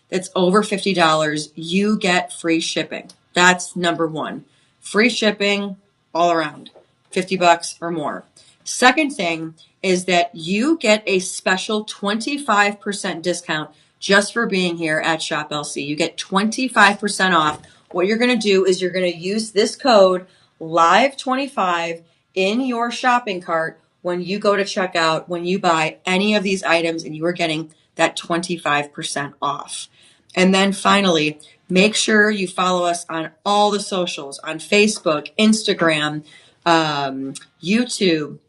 that's over $50, you get free shipping. That's number one. Free shipping all around, $50 or more. Second thing is that you get a special 25% discount just for being here at Shop LC. You get 25% off. What you're going to do is you're going to use this code LIVE25 in your shopping cart when you go to checkout, when you buy any of these items, and you are getting that 25% off. And then finally, make sure you follow us on all the socials, on Facebook, Instagram, YouTube,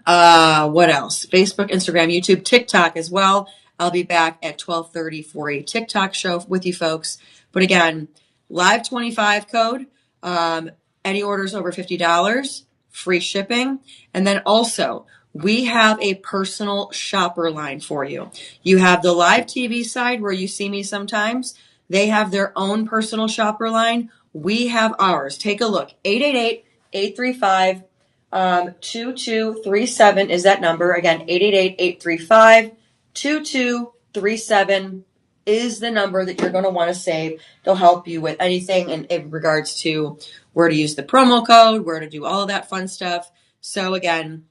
what else? Facebook, Instagram, YouTube, TikTok as well. I'll be back at 12:30 for a TikTok show with you folks. But again, LIVE25 code, any orders over $50, free shipping. And then also, we have a personal shopper line for you. You have the live TV side where you see me sometimes. They have their own personal shopper line. We have ours. Take a look. 888-835-2237 is that number. Again, 888-835-2237 is the number that you're going to want to save. They'll help you with anything in regards to where to use the promo code, where to do all of that fun stuff. So again,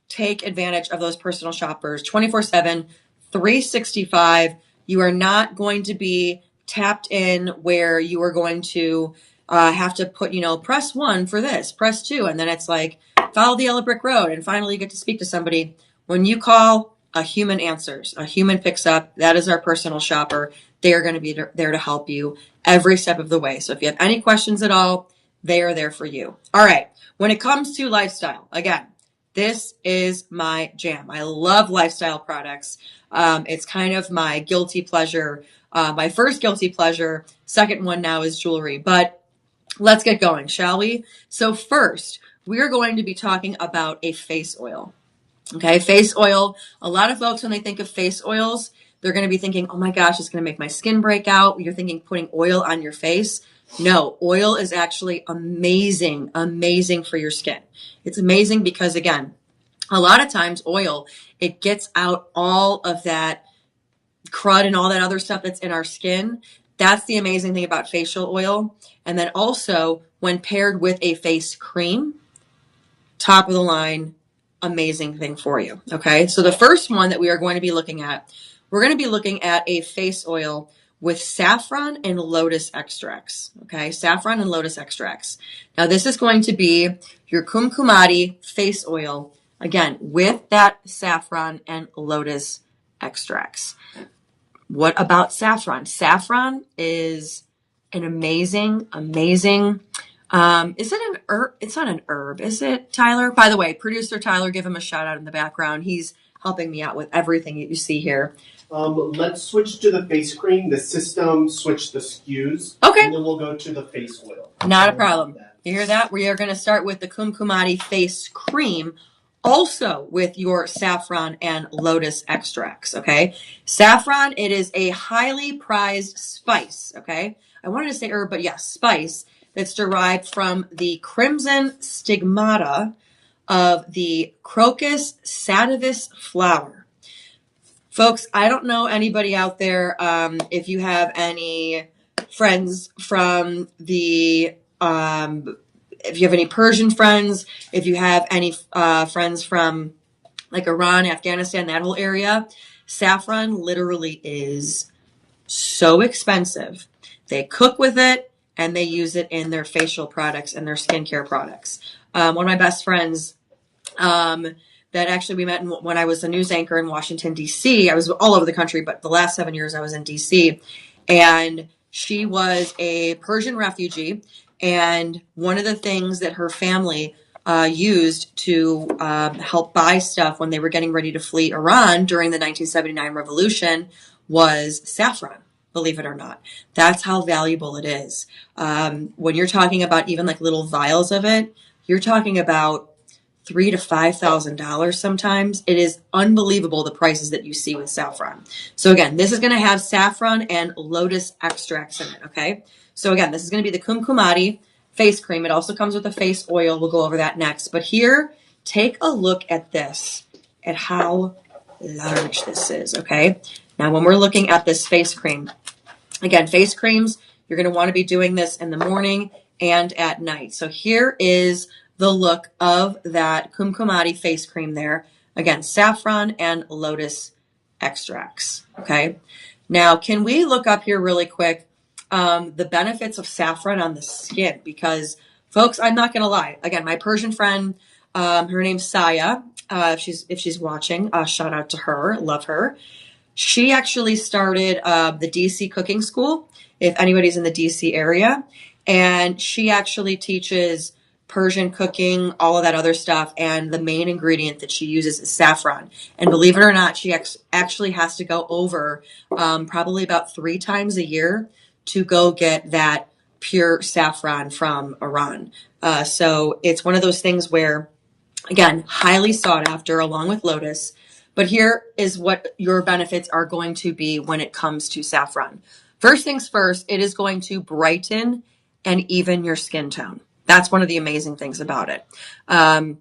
take advantage of those personal shoppers 24/7, 365. You are not going to be tapped in where you are going to have to put, press 1 for this, press 2, and then it's like follow the yellow brick road, and finally you get to speak to somebody. When you call, a human answers, a human picks up. That is our personal shopper. They are going to be there to help you every step of the way. So if you have any questions at all, they are there for you. All right. When it comes to lifestyle, again, this is my jam. I love lifestyle products. It's kind of my guilty pleasure. My first guilty pleasure, second one now is jewelry. But let's get going, shall we? So first, we are going to be talking about a face oil. Okay, face oil. A lot of folks, when they think of face oils, they're going to be thinking, oh my gosh, it's going to make my skin break out. You're thinking putting oil on your face. No, oil is actually amazing, amazing for your skin. It's amazing because, again, a lot of times oil, it gets out all of that crud and all that other stuff that's in our skin. That's the amazing thing about facial oil. And then also, when paired with a face cream, top of the line, amazing thing for you. Okay, so the first one that we are going to be looking at, we're going to be looking at a face oil with saffron and lotus extracts. Okay, saffron and lotus extracts. Now this is going to be your Kumkumadi face oil, again, with that saffron and lotus extracts. What about saffron? Saffron is an amazing, is it an herb? It's not an herb, is it, Tyler? By the way, producer Tyler, give him a shout out in the background. He's helping me out with everything that you see here. Let's switch to the face cream, the system, switch the SKUs. Okay. And then we'll go to the face oil. Not a problem. You hear that? We are going to start with the Kumkumadi face cream, also with your saffron and lotus extracts, okay? Saffron, it is a highly prized spice, okay? I wanted to say herb, but yes, spice that's derived from the crimson stigmata of the Crocus sativus flower. Folks, I don't know anybody out there, if you have any friends from the, if you have any Persian friends, if you have any friends from like Iran, Afghanistan, that whole area, saffron literally is so expensive. They cook with it and they use it in their facial products and their skincare products. One of my best friends, that actually we met when I was a news anchor in Washington, D.C. I was all over the country, but the last 7 years I was in D.C. And she was a Persian refugee. And one of the things that her family used to help buy stuff when they were getting ready to flee Iran during the 1979 revolution was saffron, believe it or not. That's how valuable it is. When you're talking about even like little vials of it, you're talking about $3,000 to $5,000 sometimes. It is unbelievable the prices that you see with saffron. So again, this is going to have saffron and lotus extracts in it, okay? So again, this is going to be the Kumkumadi face cream. It also comes with a face oil. We'll go over that next. But here, take a look at this, at how large this is, okay? Now, when we're looking at this face cream, Again, face creams, you're going to want to be doing this in the morning and at night. So here is the look of that Kumkumati face cream there. Again, saffron and lotus extracts. Okay. Now, can we look up here really quick the benefits of saffron on the skin? Because, folks, I'm not going to lie. Again, my Persian friend, her name's Saya. If she's watching, shout out to her. Love her. She actually started the DC cooking school, if anybody's in the DC area. And she actually teaches Persian cooking, all of that other stuff. And the main ingredient that she uses is saffron. And believe it or not, she actually has to go over probably about 3 times a year to go get that pure saffron from Iran. So it's one of those things where, again, highly sought after along with lotus. But here is what your benefits are going to be when it comes to saffron. First things first, it is going to brighten and even your skin tone. That's one of the amazing things about it. And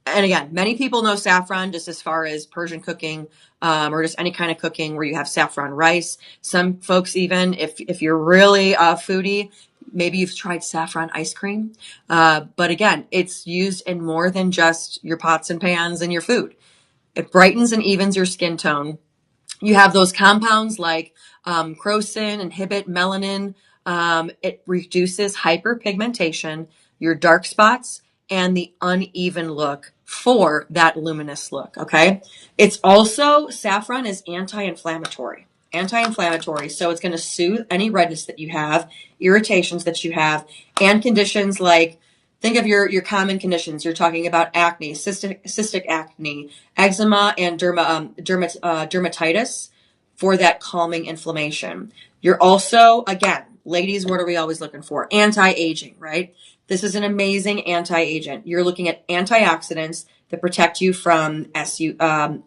again, many people know saffron just as far as Persian cooking or just any kind of cooking where you have saffron rice. Some folks even, if you're really a foodie, maybe you've tried saffron ice cream. But again, it's used in more than just your pots and pans and your food. It brightens and evens your skin tone. You have those compounds like crocin, inhibit melanin. It reduces hyperpigmentation, your dark spots, and the uneven look for that luminous look, okay? It's also, saffron is anti-inflammatory. So it's going to soothe any redness that you have, irritations that you have, and conditions like, think of your common conditions. You're talking about acne, cystic acne, eczema, and dermatitis for that calming inflammation. You're also, again, ladies, what are we always looking for? Anti-aging, right? This is an amazing anti-agent. You're looking at antioxidants that protect you from UV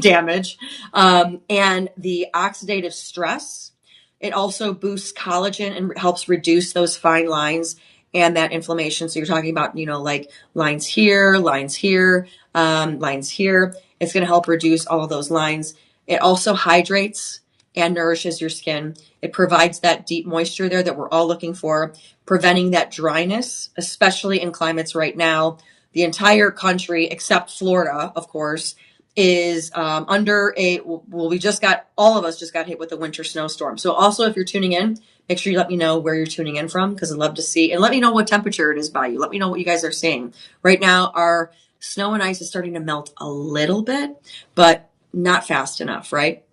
damage, and the oxidative stress. It also boosts collagen and helps reduce those fine lines and that inflammation. So you're talking about, like lines here, lines here, lines here. It's going to help reduce all of those lines. It also hydrates and nourishes your skin. It provides that deep moisture there that we're all looking for, preventing that dryness, especially in climates right now. The entire country, except Florida, of course, is under all of us just got hit with a winter snowstorm. So also, if you're tuning in, make sure you let me know where you're tuning in from, because I'd love to see, and let me know what temperature it is by you. Let me know what you guys are seeing. Right now, our snow and ice is starting to melt a little bit, but not fast enough, right?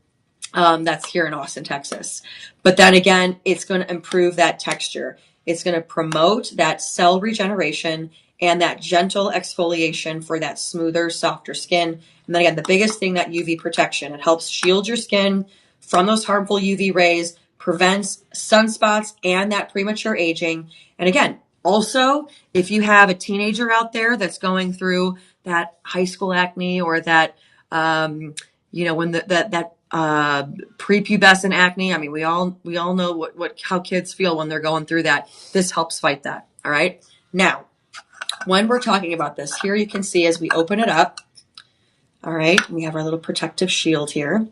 That's here in Austin, Texas. But then again, it's going to improve that texture. It's going to promote that cell regeneration and that gentle exfoliation for that smoother, softer skin. And then again, the biggest thing, that UV protection. It helps shield your skin from those harmful UV rays, prevents sunspots and that premature aging. And again, also, if you have a teenager out there that's going through that high school acne or that, when that prepubescent acne. I mean, we all know how kids feel when they're going through that. This helps fight that. All right. Now, when we're talking about this, here you can see as we open it up. All right, we have our little protective shield here.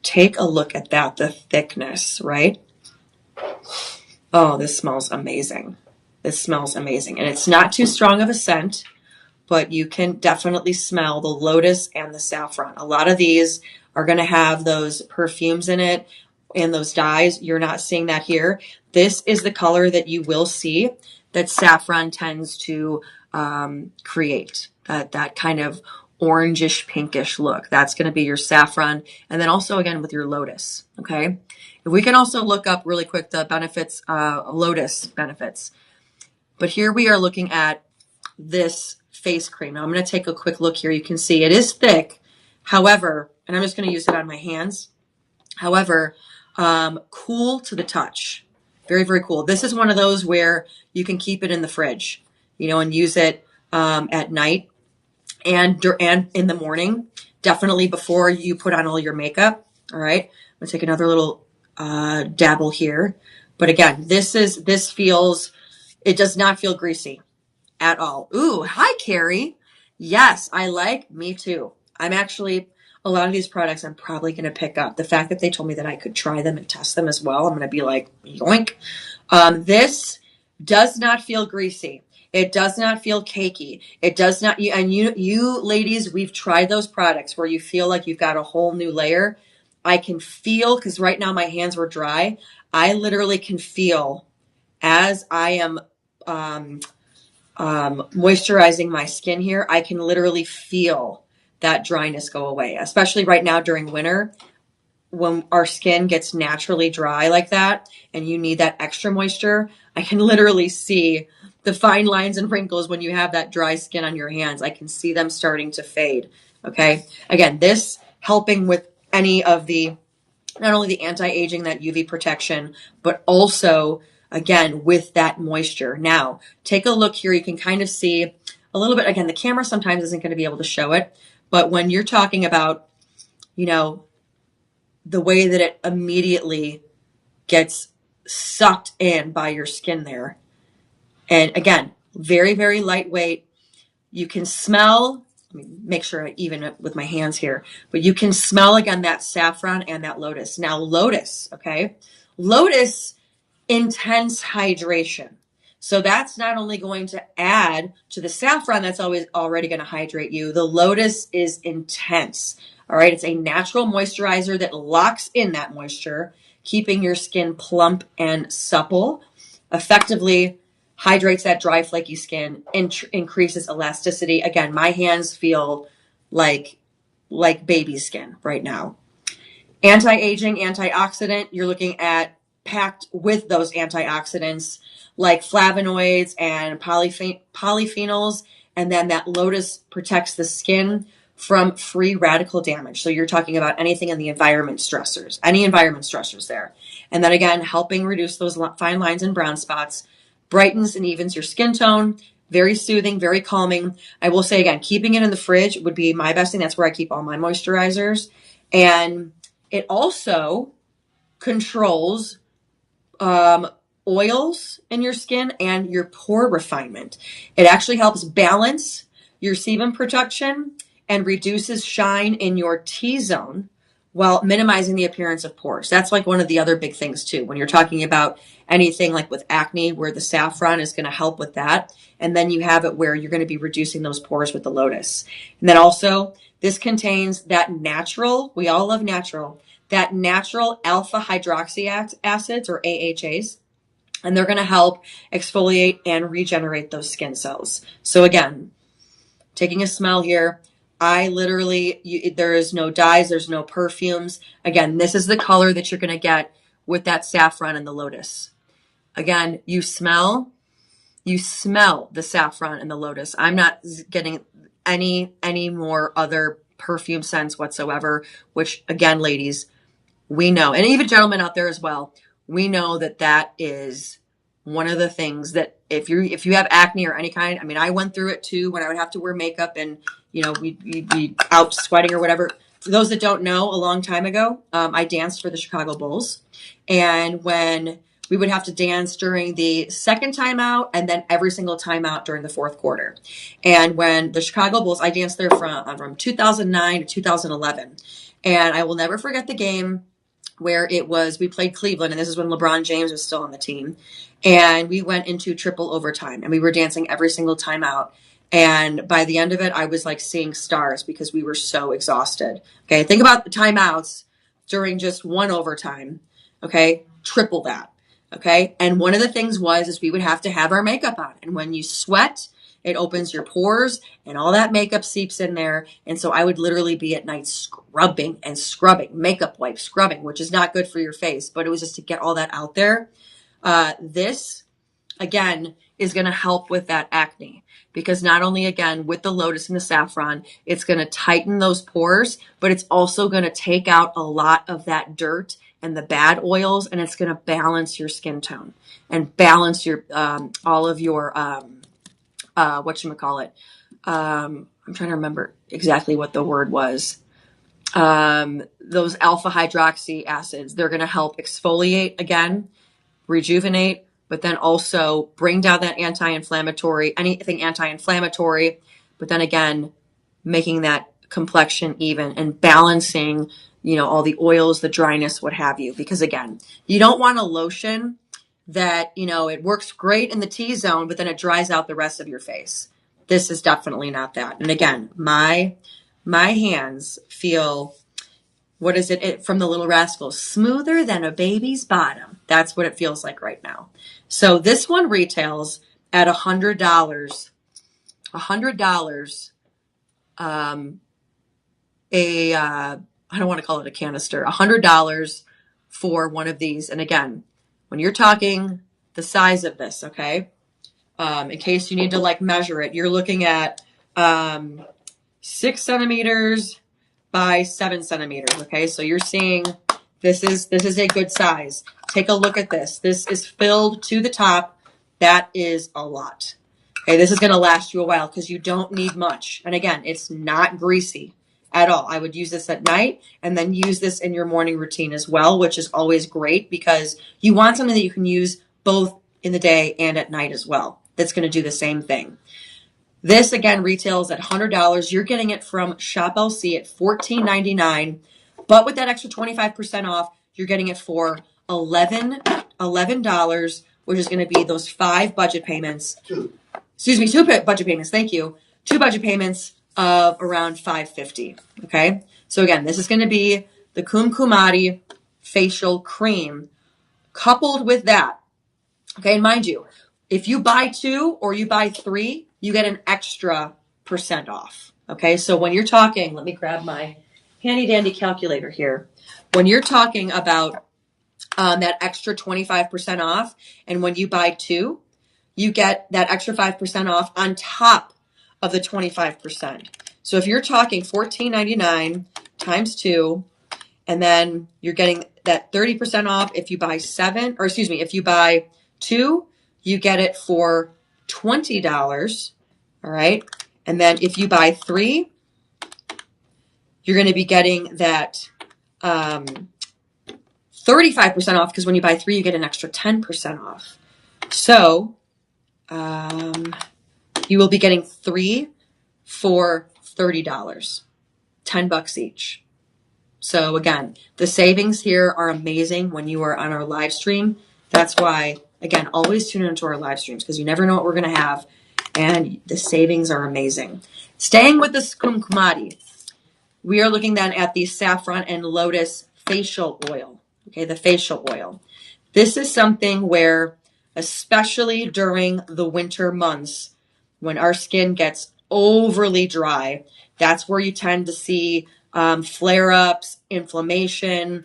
Take a look at that, the thickness, right? Oh, this smells amazing. And it's not too strong of a scent, but you can definitely smell the lotus and the saffron. A lot of these are going to have those perfumes in it and those dyes. You're not seeing that here. This is the color that you will see that saffron tends to create, that kind of orangish pinkish look. That's going to be your saffron. And then also again with your lotus. Okay. If we can also look up really quick the benefits, lotus benefits. But here we are looking at this face cream. Now I'm going to take a quick look here. You can see it is thick. However, and I'm just going to use it on my hands. However, cool to the touch. Very, very cool. This is one of those where you can keep it in the fridge, and use it at night and in the morning. Definitely before you put on all your makeup. All right. I'm going to take another little dabble here. But again, it does not feel greasy at all. Ooh, hi, Carrie. Yes, me too. a lot of these products I'm probably going to pick up. The fact that they told me that I could try them and test them as well, I'm going to be like, yoink. This does not feel greasy. It does not feel cakey. It does not, and you ladies, we've tried those products where you feel like you've got a whole new layer. I can feel, because right now my hands were dry, I literally can feel as I am moisturizing my skin here, I can literally feel that dryness go away, especially right now during winter when our skin gets naturally dry like that and you need that extra moisture. I can literally see the fine lines and wrinkles when you have that dry skin on your hands. I can see them starting to fade. Okay. Again, this helping with any of the, not only the anti-aging, that UV protection, but also again with that moisture. Now take a look here. You can kind of see a little bit, again, the camera sometimes isn't going to be able to show it, but when you're talking about, you know, the way that it immediately gets sucked in by your skin there. And again, very, very lightweight. You can smell, let me make sure I even it with my hands here, but you can smell again that saffron and that lotus. Now lotus, okay? Lotus, intense hydration. So that's not only going to add to the saffron that's always already going to hydrate you. The lotus is intense. All right. It's a natural moisturizer that locks in that moisture, keeping your skin plump and supple, effectively hydrates that dry, flaky skin, increases elasticity. Again, my hands feel like baby skin right now. Anti-aging, antioxidant, you're looking at packed with those antioxidants like flavonoids and polyphenols. And then that lotus protects the skin from free radical damage. So you're talking about anything in the environment stressors, any environment stressors there. And then again, helping reduce those fine lines and brown spots, brightens and evens your skin tone, very soothing, very calming. I will say again, keeping it in the fridge would be my best thing. That's where I keep all my moisturizers. And it also controls oils in your skin and your pore refinement. It actually helps balance your sebum production and reduces shine in your T-zone while minimizing the appearance of pores. That's like one of the other big things too. When you're talking about anything like with acne, where the saffron is going to help with that. And then you have it where you're going to be reducing those pores with the lotus. And then also this contains that natural, we all love natural, that natural alpha hydroxy acids or AHAs. And they're going to help exfoliate and regenerate those skin cells. So again, taking a smell here, I literally, there is no dyes, there's no perfumes. Again, this is the color that you're going to get with that saffron and the lotus. Again, you smell the saffron and the lotus. I'm not getting any more other perfume scents whatsoever, which again, ladies, we know, and even gentlemen out there as well, we know that that is one of the things that if you have acne or any kind, I mean, I went through it too when I would have to wear makeup and, you know, we'd be out sweating or whatever. For those that don't know, a long time ago, I danced for the Chicago Bulls. And when we would have to dance during the second timeout and then every single timeout during the fourth quarter. And when the Chicago Bulls, I danced there from 2009 to 2011. And I will never forget the game where it was, we played Cleveland, and this is when LeBron James was still on the team. And we went into triple overtime, and we were dancing every single time out. And by the end of it, I was like seeing stars because we were so exhausted. Okay, think about the timeouts during just one overtime. Okay, triple that. Okay, and one of the things is we would have to have our makeup on. And when you sweat, it opens your pores and all that makeup seeps in there. And so I would literally be at night scrubbing and scrubbing, makeup wipe scrubbing, which is not good for your face, but it was just to get all that out there. This, again, is going to help with that acne because not only, again, with the lotus and the saffron, it's going to tighten those pores, but it's also going to take out a lot of that dirt and the bad oils, and it's going to balance your skin tone and balance your all of your whatchamacallit. I'm trying to remember exactly what the word was. Those alpha hydroxy acids, they're going to help exfoliate again, rejuvenate, but then also bring down that anything anti-inflammatory, but then again, making that complexion even and balancing, you know, all the oils, the dryness, what have you. Because again, you don't want a lotion that, you know, it works great in the T-zone, but then it dries out the rest of your face. This is definitely not that. And again, my hands feel, what is it from the Little Rascals? Smoother than a baby's bottom. That's what it feels like right now. So this one retails at $100. $100. I don't want to call it a canister. $100 for one of these. And again, when you're talking the size of this, okay, in case you need to like measure it, you're looking at 6 centimeters by 7 centimeters. Okay, so you're seeing this is a good size. Take a look at this. This is filled to the top. That is a lot. Okay, this is going to last you a while because you don't need much. And again, it's not greasy at all. I would use this at night and then use this in your morning routine as well, which is always great because you want something that you can use both in the day and at night as well. That's going to do the same thing. This again retails at $100. You're getting it from Shop LC at $14.99, but with that extra 25% off, you're getting it for $11, which is going to be those 5 budget payments. Two budget payments. Thank you. 2 budget payments of around $5.50. Okay. So again, this is going to be the Kumkumadi facial cream coupled with that. Okay. And mind you, if you buy 2 or you buy 3, you get an extra % off. Okay. So when you're talking, let me grab my handy dandy calculator here. When you're talking about that extra 25% off, and when you buy 2, you get that extra 5% off on top of the 25%. So if you're talking $14.99 times 2, and then you're getting that 30% off if you buy 7, or excuse me, if you buy 2, you get it for $20. All right. And then if you buy 3, you're going to be getting that 35% off, because when you buy 3, you get an extra 10% off. So you will be getting 3 for $30, $10 each. So again, the savings here are amazing when you are on our live stream. That's why, again, always tune into our live streams because you never know what we're going to have. And the savings are amazing. Staying with the Kumkumadi, we are looking then at the saffron and lotus facial oil. Okay, the facial oil. This is something where, especially during the winter months, when our skin gets overly dry, that's where you tend to see flare-ups, inflammation,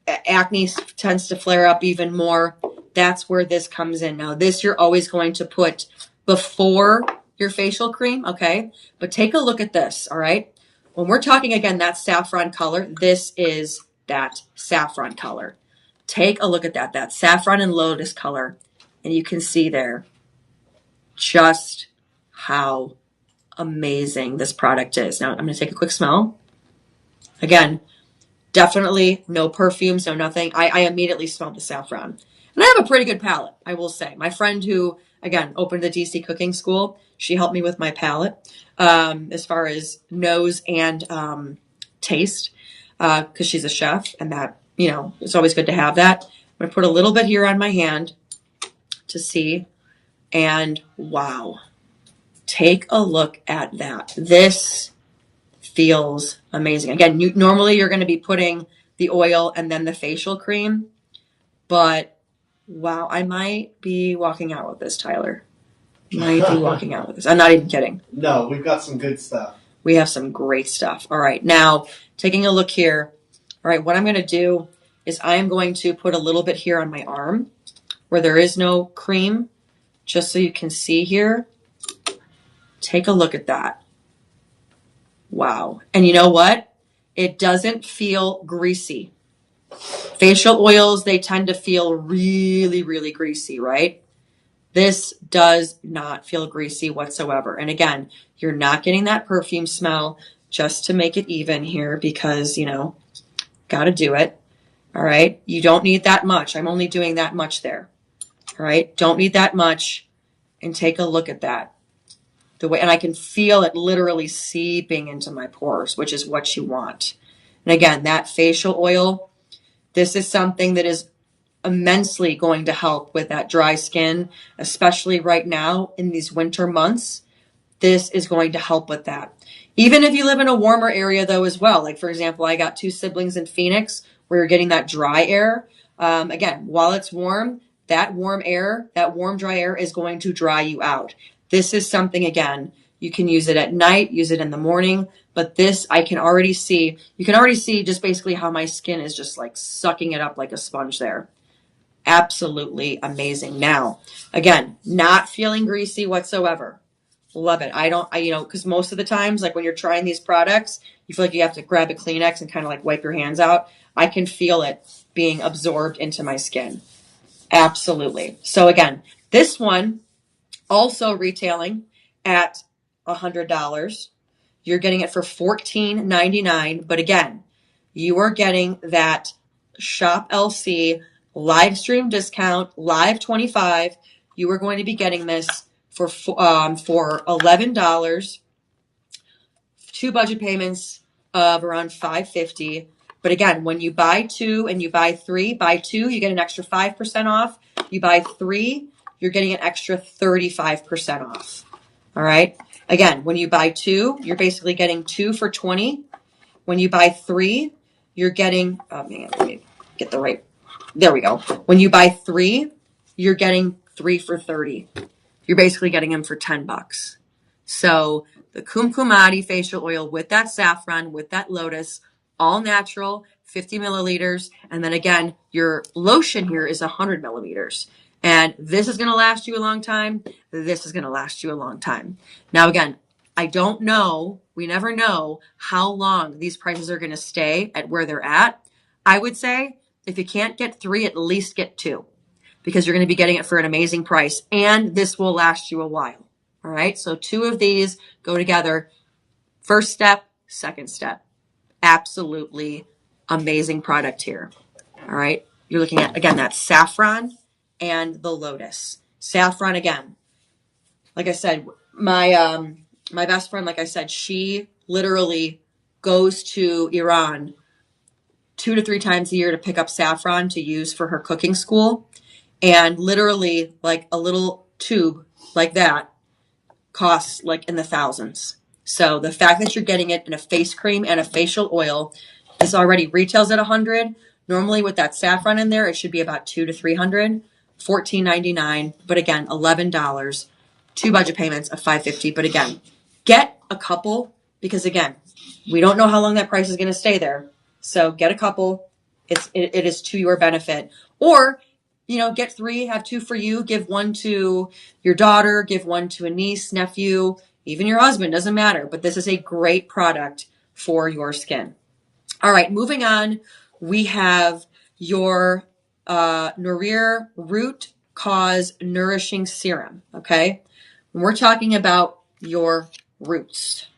acne tends to flare up even more. That's where this comes in. Now, this you're always going to put before your facial cream, okay? But take a look at this, all right? When we're talking, again, that saffron color, this is that saffron color. Take a look at that saffron and lotus color, and you can see there just how amazing this product is. Now, I'm going to take a quick smell. Again, definitely no perfumes, no nothing. I immediately smelled the saffron. And I have a pretty good palate, I will say. My friend who, again, opened the DC cooking school, she helped me with my palate as far as nose and taste because she's a chef, and that, you know, it's always good to have that. I'm going to put a little bit here on my hand to see, and wow, take a look at that. This feels amazing. Again, normally you're going to be putting the oil and then the facial cream, but wow, I might be walking out with this, Tyler. Might be walking out with this. I'm not even kidding. No, we've got some good stuff. We have some great stuff. All right, now taking a look here. All right, what I'm going to do is I am going to put a little bit here on my arm where there is no cream, just so you can see here. Take a look at that. Wow. And you know what? It doesn't feel greasy. Facial oils, they tend to feel really, really greasy, right? This does not feel greasy whatsoever. And again, you're not getting that perfume smell, just to make it even here because, you know, got to do it. All right. You don't need that much. I'm only doing that much there. All right. Don't need that much. And take a look at that. the way, and I can feel it literally seeping into my pores, which is what you want. And again, that facial oil, this is something that is immensely going to help with that dry skin, especially right now in these winter months. This is going to help with that. Even if you live in a warmer area though as well. Like for example, I got 2 siblings in Phoenix where you're getting that dry air. Again, while it's warm, that warm air, that warm dry air is going to dry you out. This is something, again, you can use it at night, use it in the morning, but this I can already see, you can already see just basically how my skin is just like sucking it up like a sponge there. Absolutely amazing. Now, again, not feeling greasy whatsoever. Love it. Because most of the times, like when you're trying these products, you feel like you have to grab a Kleenex and kind of like wipe your hands out. I can feel it being absorbed into my skin. Absolutely. So again, this one also retailing at $100. You're getting it for $14.99. But again, you are getting that Shop LC live stream discount, live 25. You are going to be getting this for $11, 2 budget payments of around $5.50. But again, when you buy 2 and you buy 3, buy 2, you get an extra 5% off. You buy 3, you're getting an extra 35% off. All right. Again, when you buy 2, you're basically getting 2 for $20. When you buy 3, you're getting, oh man, let me get the right, there we go. When you buy 3, you're getting 3 for $30. You're basically getting them for $10. So the Kumkumadi facial oil with that saffron, with that lotus, all natural, 50 milliliters. And then again, your lotion here is 100 milliliters. And this is going to last you a long time. This is going to last you a long time. Now, again, I don't know. We never know how long these prices are going to stay at where they're at. I would say if you can't get 3, at least get 2. Because you're going to be getting it for an amazing price, and this will last you a while. All right, so 2 of these go together. First step, second step. Absolutely amazing product here. All right, you're looking at, again, that saffron and the lotus. Saffron, again, like I said, my best friend, like I said, she literally goes to Iran 2 to 3 times a year to pick up saffron to use for her cooking school. And literally, like a little tube like that costs like in the thousands. So the fact that you're getting it in a face cream and a facial oil, this already retails at $100. Normally with that saffron in there, it should be about $200 to $300. $14.99, but again, $11. 2 budget payments of $5.50. But again, get a couple because again, we don't know how long that price is going to stay there. So get a couple. It is to your benefit. Or get 3, have 2 for you, give 1 to your daughter, give 1 to a niece, nephew, even your husband, doesn't matter. But this is a great product for your skin. All right, moving on, we have your Nourier Root Cause Nourishing Serum, okay? When we're talking about your roots,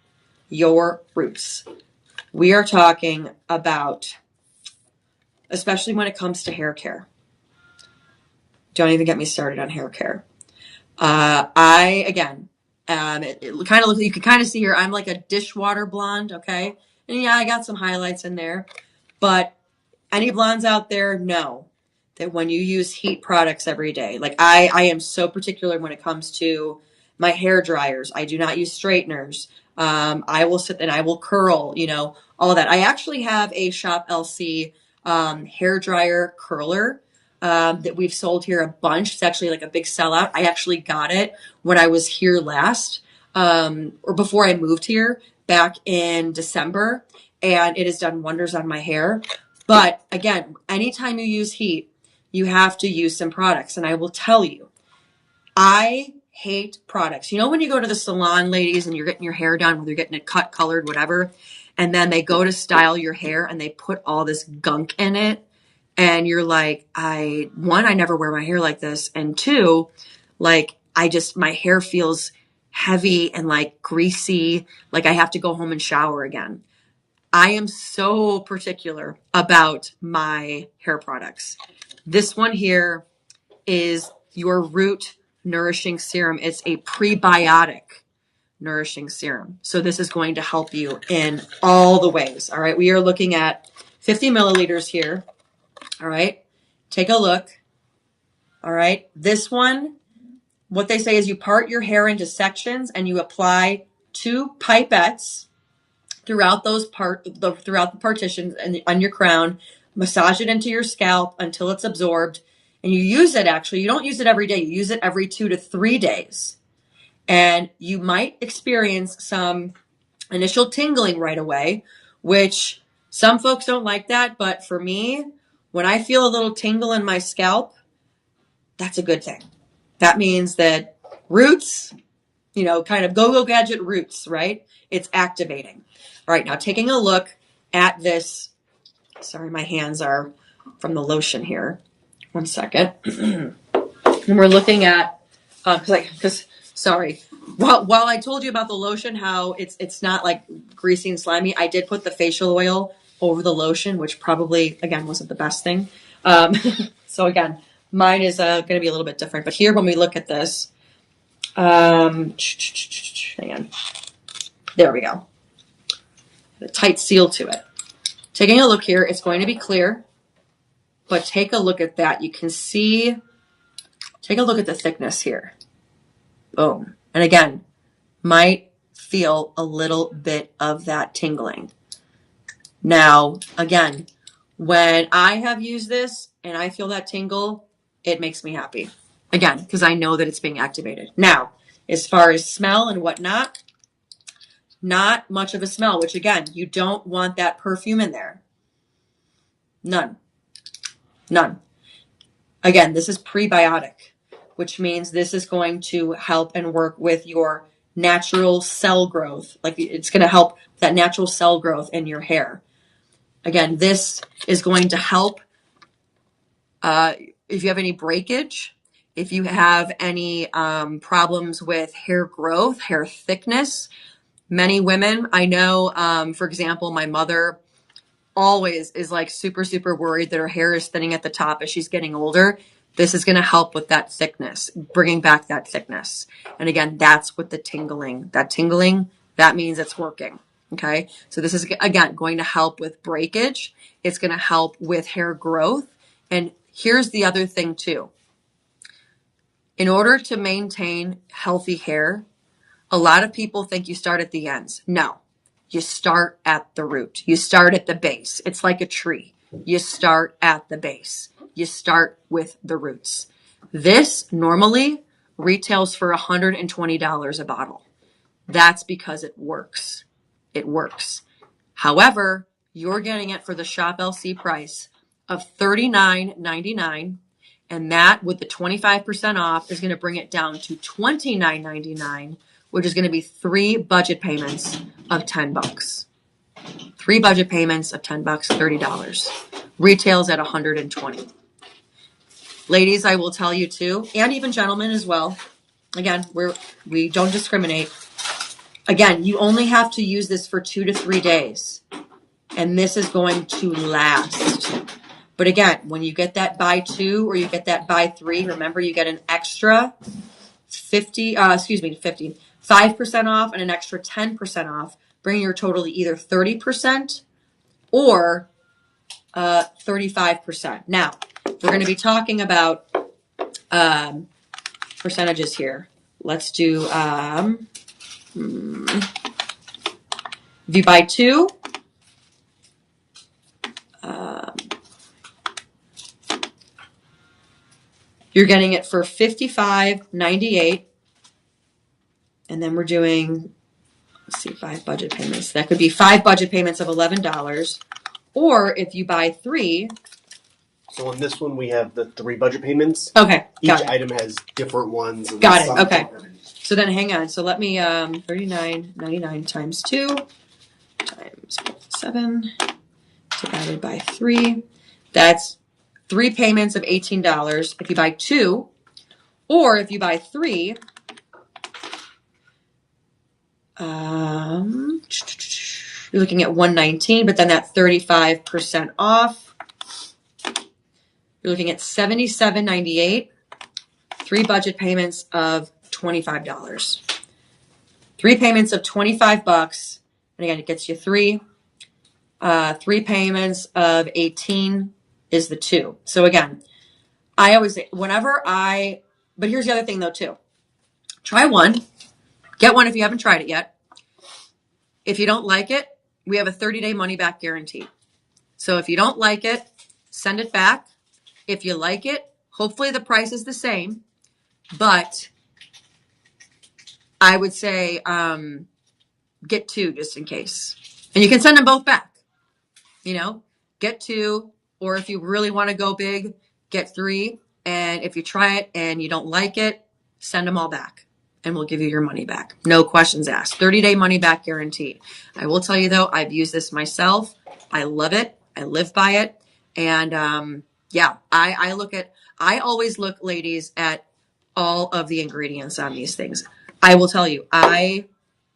we are talking about, especially when it comes to hair care. Don't even get me started on hair care. It kind of looks, you can kind of see here, I'm like a dishwater blonde, okay? And yeah, I got some highlights in there. But any blondes out there know that when you use heat products every day, like I am so particular when it comes to my hair dryers. I do not use straighteners. I will sit and I will curl, all that. I actually have a Shop LC hair dryer curler that we've sold here a bunch. It's actually like a big sellout. I actually got it when I was here last, or before I moved here back in December, and it has done wonders on my hair. But again, anytime you use heat, you have to use some products. And I will tell you, I hate products. When you go to the salon, ladies, and you're getting your hair done, whether you're getting it cut, colored, whatever, and then they go to style your hair and they put all this gunk in it. And you're like, I never wear my hair like this. And 2, like, my hair feels heavy and like greasy. Like I have to go home and shower again. I am so particular about my hair products. This one here is your Root Nourishing Serum. It's a prebiotic. nourishing serum. So this is going to help you in all the ways. All right. We are looking at 50 milliliters here. All right. Take a look. All right. This one, what they say is you part your hair into sections and you apply 2 pipettes throughout throughout the partitions and on your crown. Massage it into your scalp until it's absorbed. And you use it actually. You don't use it every day. You use it every 2 to 3 days. And you might experience some initial tingling right away, which some folks don't like that. But for me, when I feel a little tingle in my scalp, that's a good thing. That means that roots, kind of go-go gadget roots, right? It's activating. All right, now taking a look at this. Sorry, my hands are from the lotion here. One second. And we're looking at, sorry. While I told you about the lotion, how it's not like greasy and slimy, I did put the facial oil over the lotion, which probably, again, wasn't the best thing. So again, mine is going to be a little bit different. But here, when we look at this, hang on. There we go. A tight seal to it. Taking a look here, it's going to be clear, but take a look at that. You can see, take a look at the thickness here. Boom. And again, might feel a little bit of that tingling. Now, again, when I have used this and I feel that tingle, it makes me happy. Again, because I know that it's being activated. Now, as far as smell and whatnot, not much of a smell, which again, you don't want that perfume in there. None. Again, this is prebiotic, which means this is going to help and work with your natural cell growth. Like it's going to help that natural cell growth in your hair. Again, this is going to help if you have any breakage, if you have any problems with hair growth, hair thickness. Many women, I know, for example, my mother always is like super, super worried that her hair is thinning at the top as she's getting older. This is going to help with that thickness, bringing back that thickness. And again, that's with the tingling. That tingling, that means it's working. Okay. So this is, again, going to help with breakage. It's going to help with hair growth. And here's the other thing too. In order to maintain healthy hair, a lot of people think you start at the ends. No, you start at the root. You start at the base. It's like a tree. You start at the base. You start with the roots. This normally retails for $120 a bottle. That's because it works. It works. However, you're getting it for the Shop LC price of $39.99. And that, with the 25% off, is going to bring it down to $29.99, which is going to be 3 budget payments of $10. 3 budget payments of $10, $30. Retails at $120. Ladies, I will tell you too, and even gentlemen as well. Again, we don't discriminate. Again, you only have to use this for 2 to 3 days, and this is going to last. But again, when you get that buy 2 or you get that buy 3, remember you get an extra 5% off and an extra 10% off, bringing your total to either 30% or 35%. Now, we're going to be talking about percentages here. Let's do, if you buy 2, you're getting it for $55.98. And then we're doing, let's see, 5 budget payments. That could be 5 budget payments of $11. Or if you buy 3. So on this one, we have the 3 budget payments. Okay. Each item has different ones. Got it. Okay. So then hang on. So let me, $39.99 times 2 times 7 divided by 3. That's 3 payments of $18 if you buy 2, or if you buy 3, you're looking at $119, but then that 35% off, you're looking at $77.98, 3 budget payments of $25. 3 payments of $25. And again, it gets you 3. 3 payments of 18 is the 2. So again, I always say but here's the other thing though too. Try one, get one if you haven't tried it yet. If you don't like it, we have a 30-day money back guarantee. So if you don't like it, send it back. If you like it, hopefully the price is the same, but I would say get 2 just in case. And you can send them both back. Get 2, or if you really want to go big, get 3. And if you try it and you don't like it, send them all back and we'll give you your money back. No questions asked. 30-day money back guarantee. I will tell you though, I've used this myself. I love it. I live by it. And I always look, ladies, at all of the ingredients on these things. I will tell you, I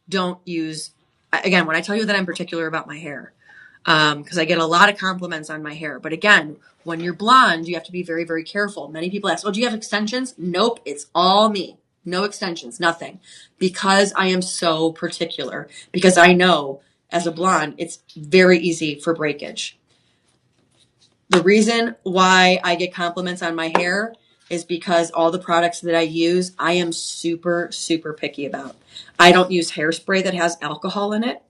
don't use, again, when I tell you that I'm particular about my hair, because I get a lot of compliments on my hair. But again, when you're blonde, you have to be very, very careful. Many people ask, oh, do you have extensions? Nope, it's all me. No extensions, nothing. Because I am so particular. Because I know as a blonde, it's very easy for breakage. The reason why I get compliments on my hair is because all the products that I use, I am super, super picky about. I don't use hairspray that has alcohol in it.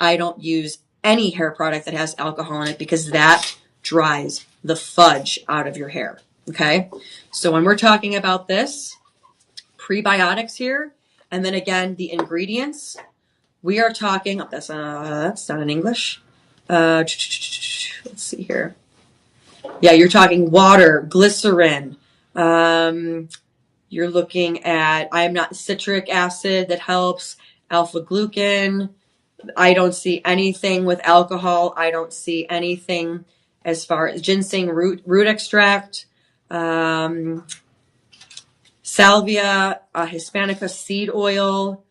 I don't use any hair product that has alcohol in it because that dries the fudge out of your hair. Okay. So when we're talking about this, prebiotics here, and then again, the ingredients, we are talking, that's not in English. Let's see here. Yeah, you're talking water, glycerin. You're looking at, citric acid that helps, alpha glucan. I don't see anything with alcohol. I don't see anything as far as ginseng root extract, salvia, hispanica seed oil,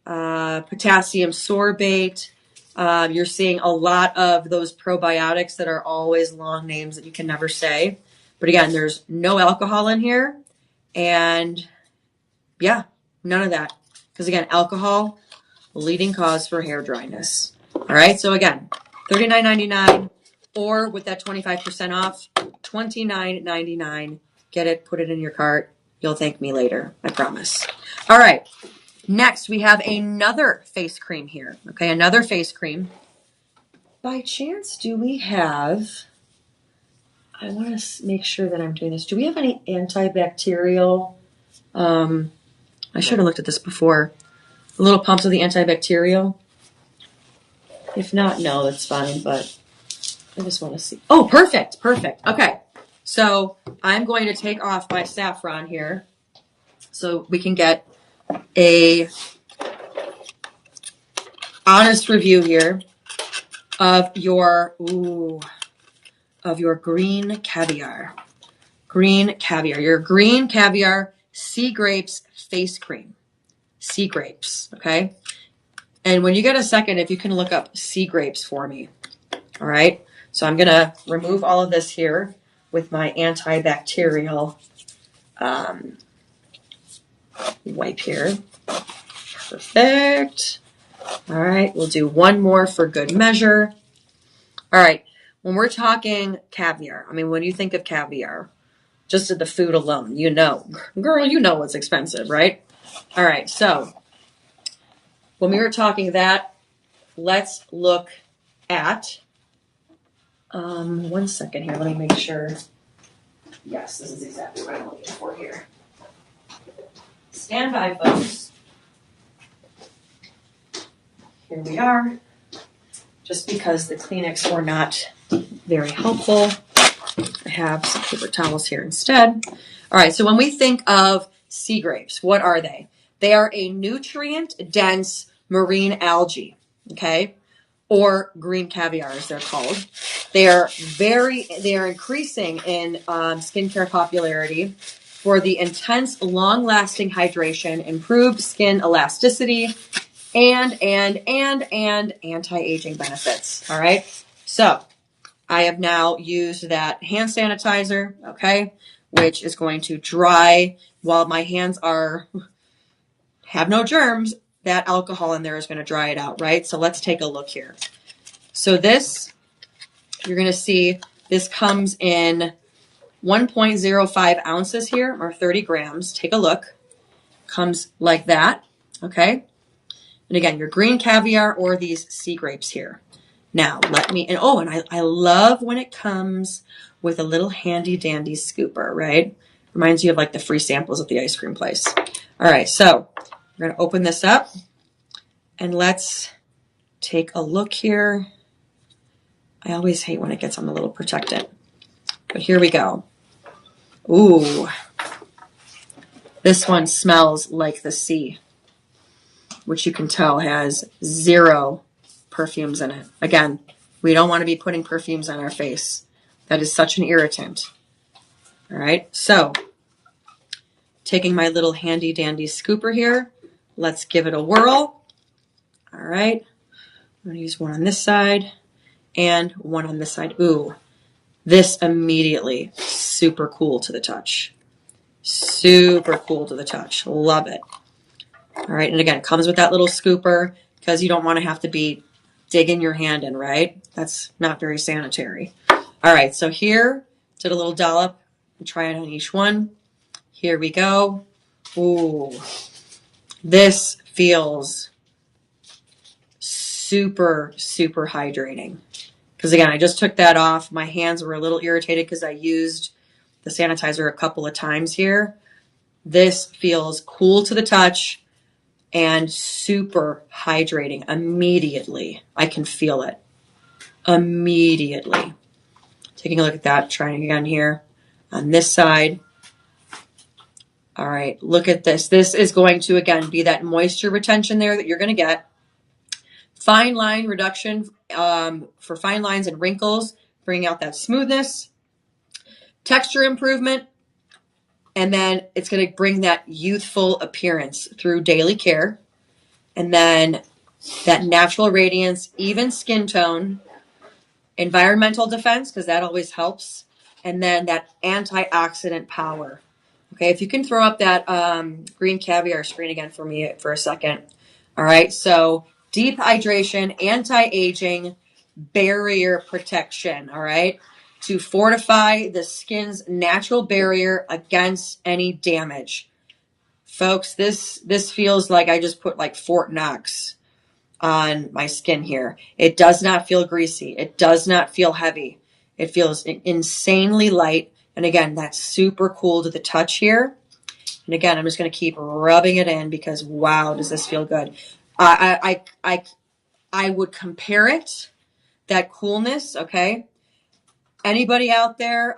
potassium sorbate. You're seeing a lot of those probiotics that are always long names that you can never say. But again, there's no alcohol in here. And yeah, none of that. Because again, alcohol, leading cause for hair dryness. All right. So again, $39.99 or with that 25% off, $29.99. Get it, put it in your cart. You'll thank me later. I promise. All right. Next, we have another face cream here. Okay. Another face cream. By chance, do we have, I want to make sure that I'm doing this. Do we have any antibacterial? I should have looked at this before. Little pumps of the antibacterial. If not, no, that's fine, but I just want to see. Oh, perfect. Okay. So I'm going to take off my saffron here so we can get a honest review here of your green caviar. Your green caviar sea grapes face cream. Sea grapes, okay? And when you get a second, if you can look up sea grapes for me. All right? So I'm going to remove all of this here with my antibacterial wipe here. Perfect. All right, we'll do one more for good measure. All right, when we're talking caviar, when you think of caviar, just at the food alone, girl, you know what's expensive, right? All right, so when we were talking that, let's look at, one second here, let me make sure. Yes, this is exactly what I'm looking for here. Stand by, folks. Here we are. Just because the Kleenex were not very helpful, I have some paper towels here instead. All right, so when we think of sea grapes, what are they? They are a nutrient-dense marine algae, okay? Or green caviar, as they're called. They are increasing in skincare popularity for the intense, long-lasting hydration, improved skin elasticity, and anti-aging benefits. All right. So I have now used that hand sanitizer, okay, which is going to dry while my hands have no germs. that alcohol in there is going to dry it out, right? So let's take a look here. So this, you're going to see this comes in 1.05 ounces here, or 30 grams. Take a look. Comes like that, okay? And again, your green caviar or these sea grapes here. Now, I love when it comes with a little handy dandy scooper, right? Reminds you of like the free samples at the ice cream place. All right, so we're going to open this up and let's take a look here. I always hate when it gets on the little protectant, but here we go. Ooh, this one smells like the sea, which you can tell has 0 perfumes in it. Again, we don't want to be putting perfumes on our face. That is such an irritant. All right, so taking my little handy dandy scooper here, let's give it a whirl. All right, I'm going to use one on this side and one on this side. Ooh, this immediately super cool to the touch. Super cool to the touch. Love it. All right, and again, it comes with that little scooper because you don't want to have to be digging your hand in, right? That's not very sanitary. All right, so here, did a little dollop and try it on each one. Here we go. Ooh, this feels super, super hydrating. Because again, I just took that off. My hands were a little irritated because I used the sanitizer a couple of times here. This feels cool to the touch and super hydrating immediately. I can feel it immediately. Taking a look at that, trying again here on this side. All right, look at this. This is going to, again, be that moisture retention there that you're going to get. Fine line reduction for fine lines and wrinkles, bringing out that smoothness. Texture improvement. And then it's going to bring that youthful appearance through daily care. And then that natural radiance, even skin tone, environmental defense, because that always helps. And then that antioxidant power. Okay, if you can throw up that green caviar screen again for me for a second. All right, so deep hydration, anti-aging, barrier protection, all right? To fortify the skin's natural barrier against any damage. Folks, this feels like I just put like Fort Knox on my skin here. It does not feel greasy. It does not feel heavy. It feels insanely light. And again, that's super cool to the touch here. And again, I'm just going to keep rubbing it in because wow, does this feel good. I would compare it, that coolness, okay? Anybody out there,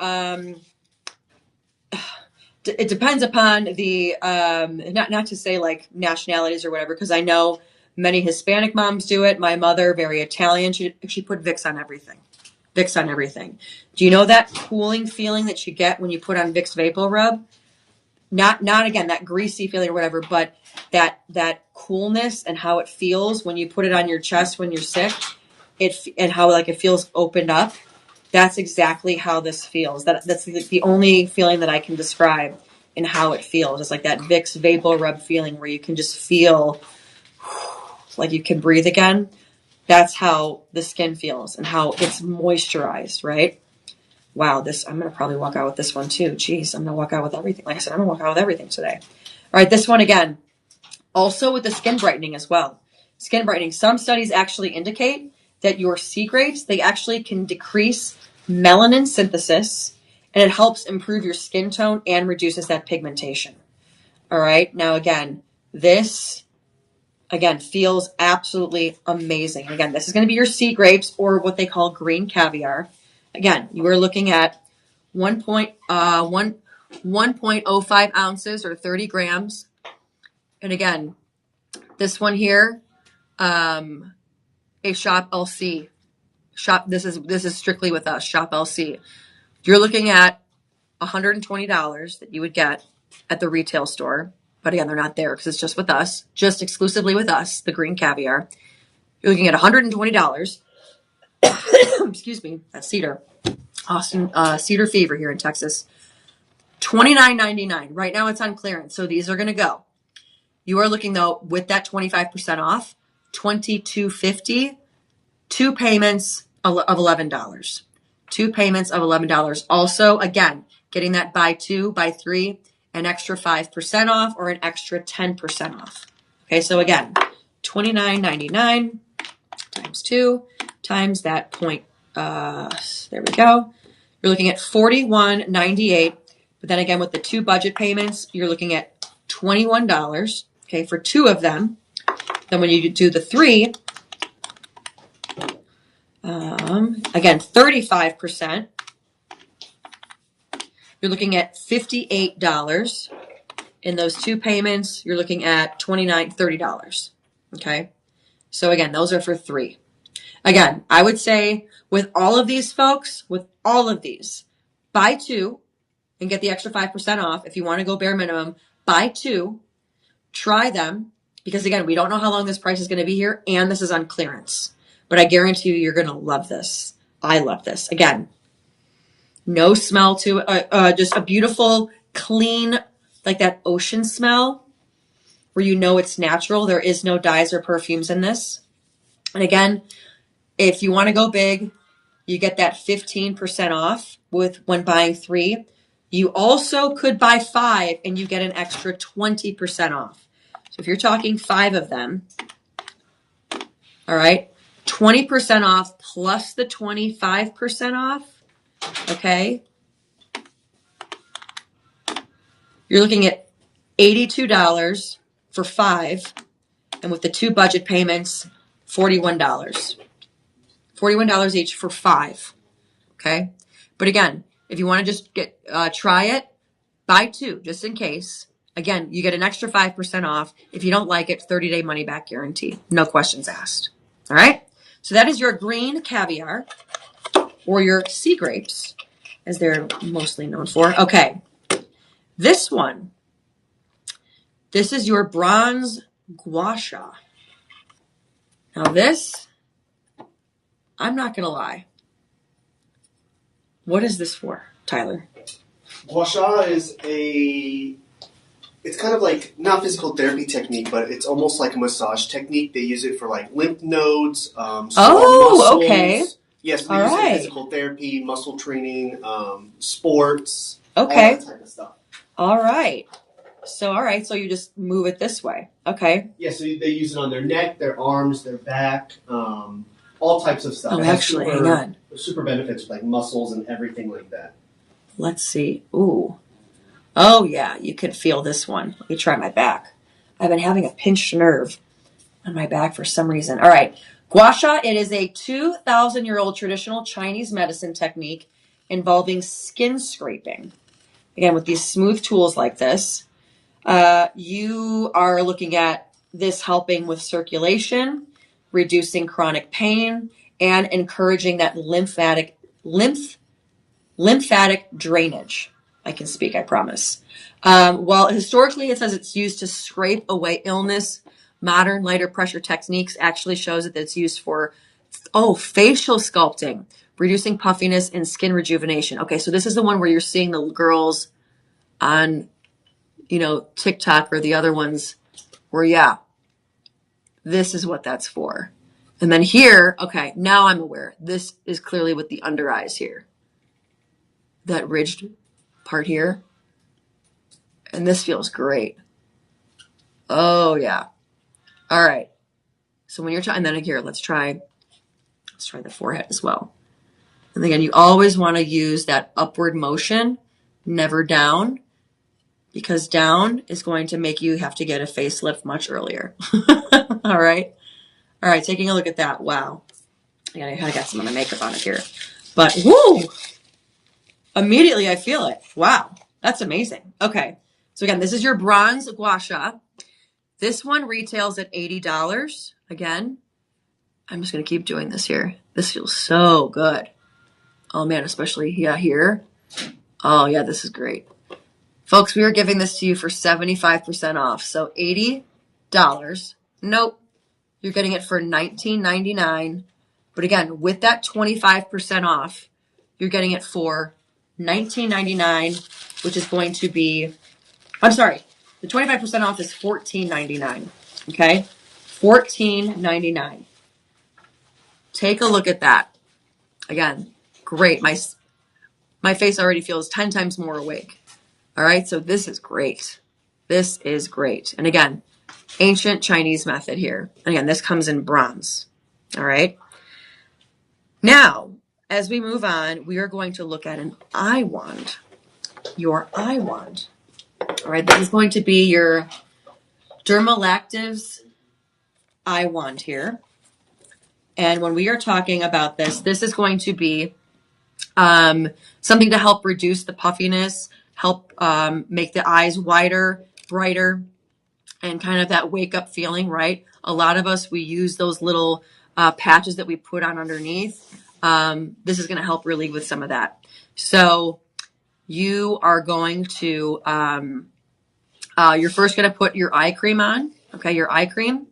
it depends upon the, not to say like nationalities or whatever, because I know many Hispanic moms do it. My mother, very Italian, she put Vicks on everything. Vicks on everything. Do you know that cooling feeling that you get when you put on Vicks Vapor Rub? Not again, that greasy feeling or whatever, but that coolness and how it feels when you put it on your chest when you're sick, and how like it feels opened up. That's exactly how this feels. That's the only feeling that I can describe in how it feels. It's like that Vicks Vapor Rub feeling where you can just feel like you can breathe again. That's how the skin feels and how it's moisturized, right? Wow, I'm going to probably walk out with this one too. Jeez, I'm going to walk out with everything. Like I said, I'm going to walk out with everything today. All right, this one again, also with the skin brightening as well. Skin brightening. Some studies actually indicate that your sea grapes, they actually can decrease melanin synthesis, and it helps improve your skin tone and reduces that pigmentation. All right, now again, this feels absolutely amazing. Again, this is going to be your sea grapes or what they call green caviar. Again, you are looking at 1.05 ounces or 30 grams. And again, this one here, a Shop LC. This is strictly with us, Shop LC. You're looking at $120 that you would get at the retail store. But again, they're not there because it's just with us, just exclusively with us, the green caviar. You're looking at $120. Excuse me, that's Cedar. Austin, Cedar Fever here in Texas. $29.99. Right now it's on clearance, so these are going to go. You are looking though with that 25% off, $22.50, 2 payments of $11. 2 payments of $11. Also, again, getting that buy 2, buy 3, an extra 5% off or an extra 10% off. Okay, so again, $29.99 times 2 times that point. There we go. You're looking at $41.98. But then again, with the 2 budget payments, you're looking at $21. Okay, for 2 of them. Then when you do the 3, again, 35%. You're looking at $58. In those 2 payments, you're looking at $30. Okay? So again, those are for 3. Again, I would say with all of these folks, with all of these, buy 2 and get the extra 5% off. If you want to go bare minimum, buy 2, try them, because again, we don't know how long this price is going to be here, and this is on clearance. But I guarantee you, you're going to love this. I love this. Again, no smell to it, just a beautiful, clean, like that ocean smell where you know it's natural. There is no dyes or perfumes in this. And again, if you want to go big, you get that 15% off when buying 3. You also could buy 5 and you get an extra 20% off. So if you're talking 5 of them, all right, 20% off plus the 25% off. Okay. You're looking at $82 for 5. And with the 2 budget payments, $41. $41 each for 5. Okay. But again, if you want to just try it, buy 2 just in case. Again, you get an extra 5% off. If you don't like it, 30-day money back guarantee. No questions asked. All right. So that is your green caviar or your sea grapes, as they're mostly known for. Okay. This one. This is your bronze gua sha. Now this, I'm not going to lie. What is this for, Tyler? Gua sha is it's kind of like, not physical therapy technique, but it's almost like a massage technique. They use it for like lymph nodes, muscles. Okay. Yes, we use it in physical therapy, muscle training, sports, okay, all that type of stuff. All right. So you just move it this way. Okay. Yeah, so they use it on their neck, their arms, their back, all types of stuff. Oh, actually, hang on. Super benefits with like muscles and everything like that. Let's see. Ooh. Oh, yeah, you can feel this one. Let me try my back. I've been having a pinched nerve on my back for some reason. All right. Gua sha, it is a 2,000-year-old traditional Chinese medicine technique involving skin scraping. Again, with these smooth tools like this, you are looking at this helping with circulation, reducing chronic pain, and encouraging that lymphatic drainage. I can speak, I promise. Well, historically, it says it's used to scrape away illness. Modern lighter pressure techniques actually shows that it's used for, facial sculpting, reducing puffiness and skin rejuvenation. Okay, so this is the one where you're seeing the girls on, TikTok or the other ones where, this is what that's for. And then here, okay, now I'm aware. This is clearly with the under eyes here. That ridged part here. And this feels great. Oh, yeah. All right. So when you're trying, and then here, let's try the forehead as well. And again, you always want to use that upward motion, never down, because down is going to make you have to get a facelift much earlier. All right. All right. Taking a look at that. Wow. Yeah, I kind of got some of my makeup on it here, but whoo! Immediately I feel it. Wow. That's amazing. Okay. So again, this is your bronze gua sha. This one retails at $80. Again, I'm just going to keep doing this here. This feels so good. Oh man, especially here. Oh yeah, this is great. Folks, we are giving this to you for 75% off. So $80. Nope. You're getting it for $19.99. But again, with that 25% off, you're getting it for $19.99, which is going to be, I'm sorry, the 25% off is $14.99. Okay, $14.99. Take a look at that. Again, great. My face already feels 10 times more awake. All right, so this is great. This is great. And again, ancient Chinese method here. Again, this comes in bronze. All right. Now, as we move on, we are going to look at an eye wand. Your eye wand. All right, this is going to be your Dermalactives eye wand here. And when we are talking about this, this is going to be something to help reduce the puffiness, help make the eyes wider, brighter, and kind of that wake up feeling, right? A lot of us, we use those little patches that we put on underneath. This is going to help relieve with some of that. So you are going to, you're first going to put your eye cream on, okay, your eye cream.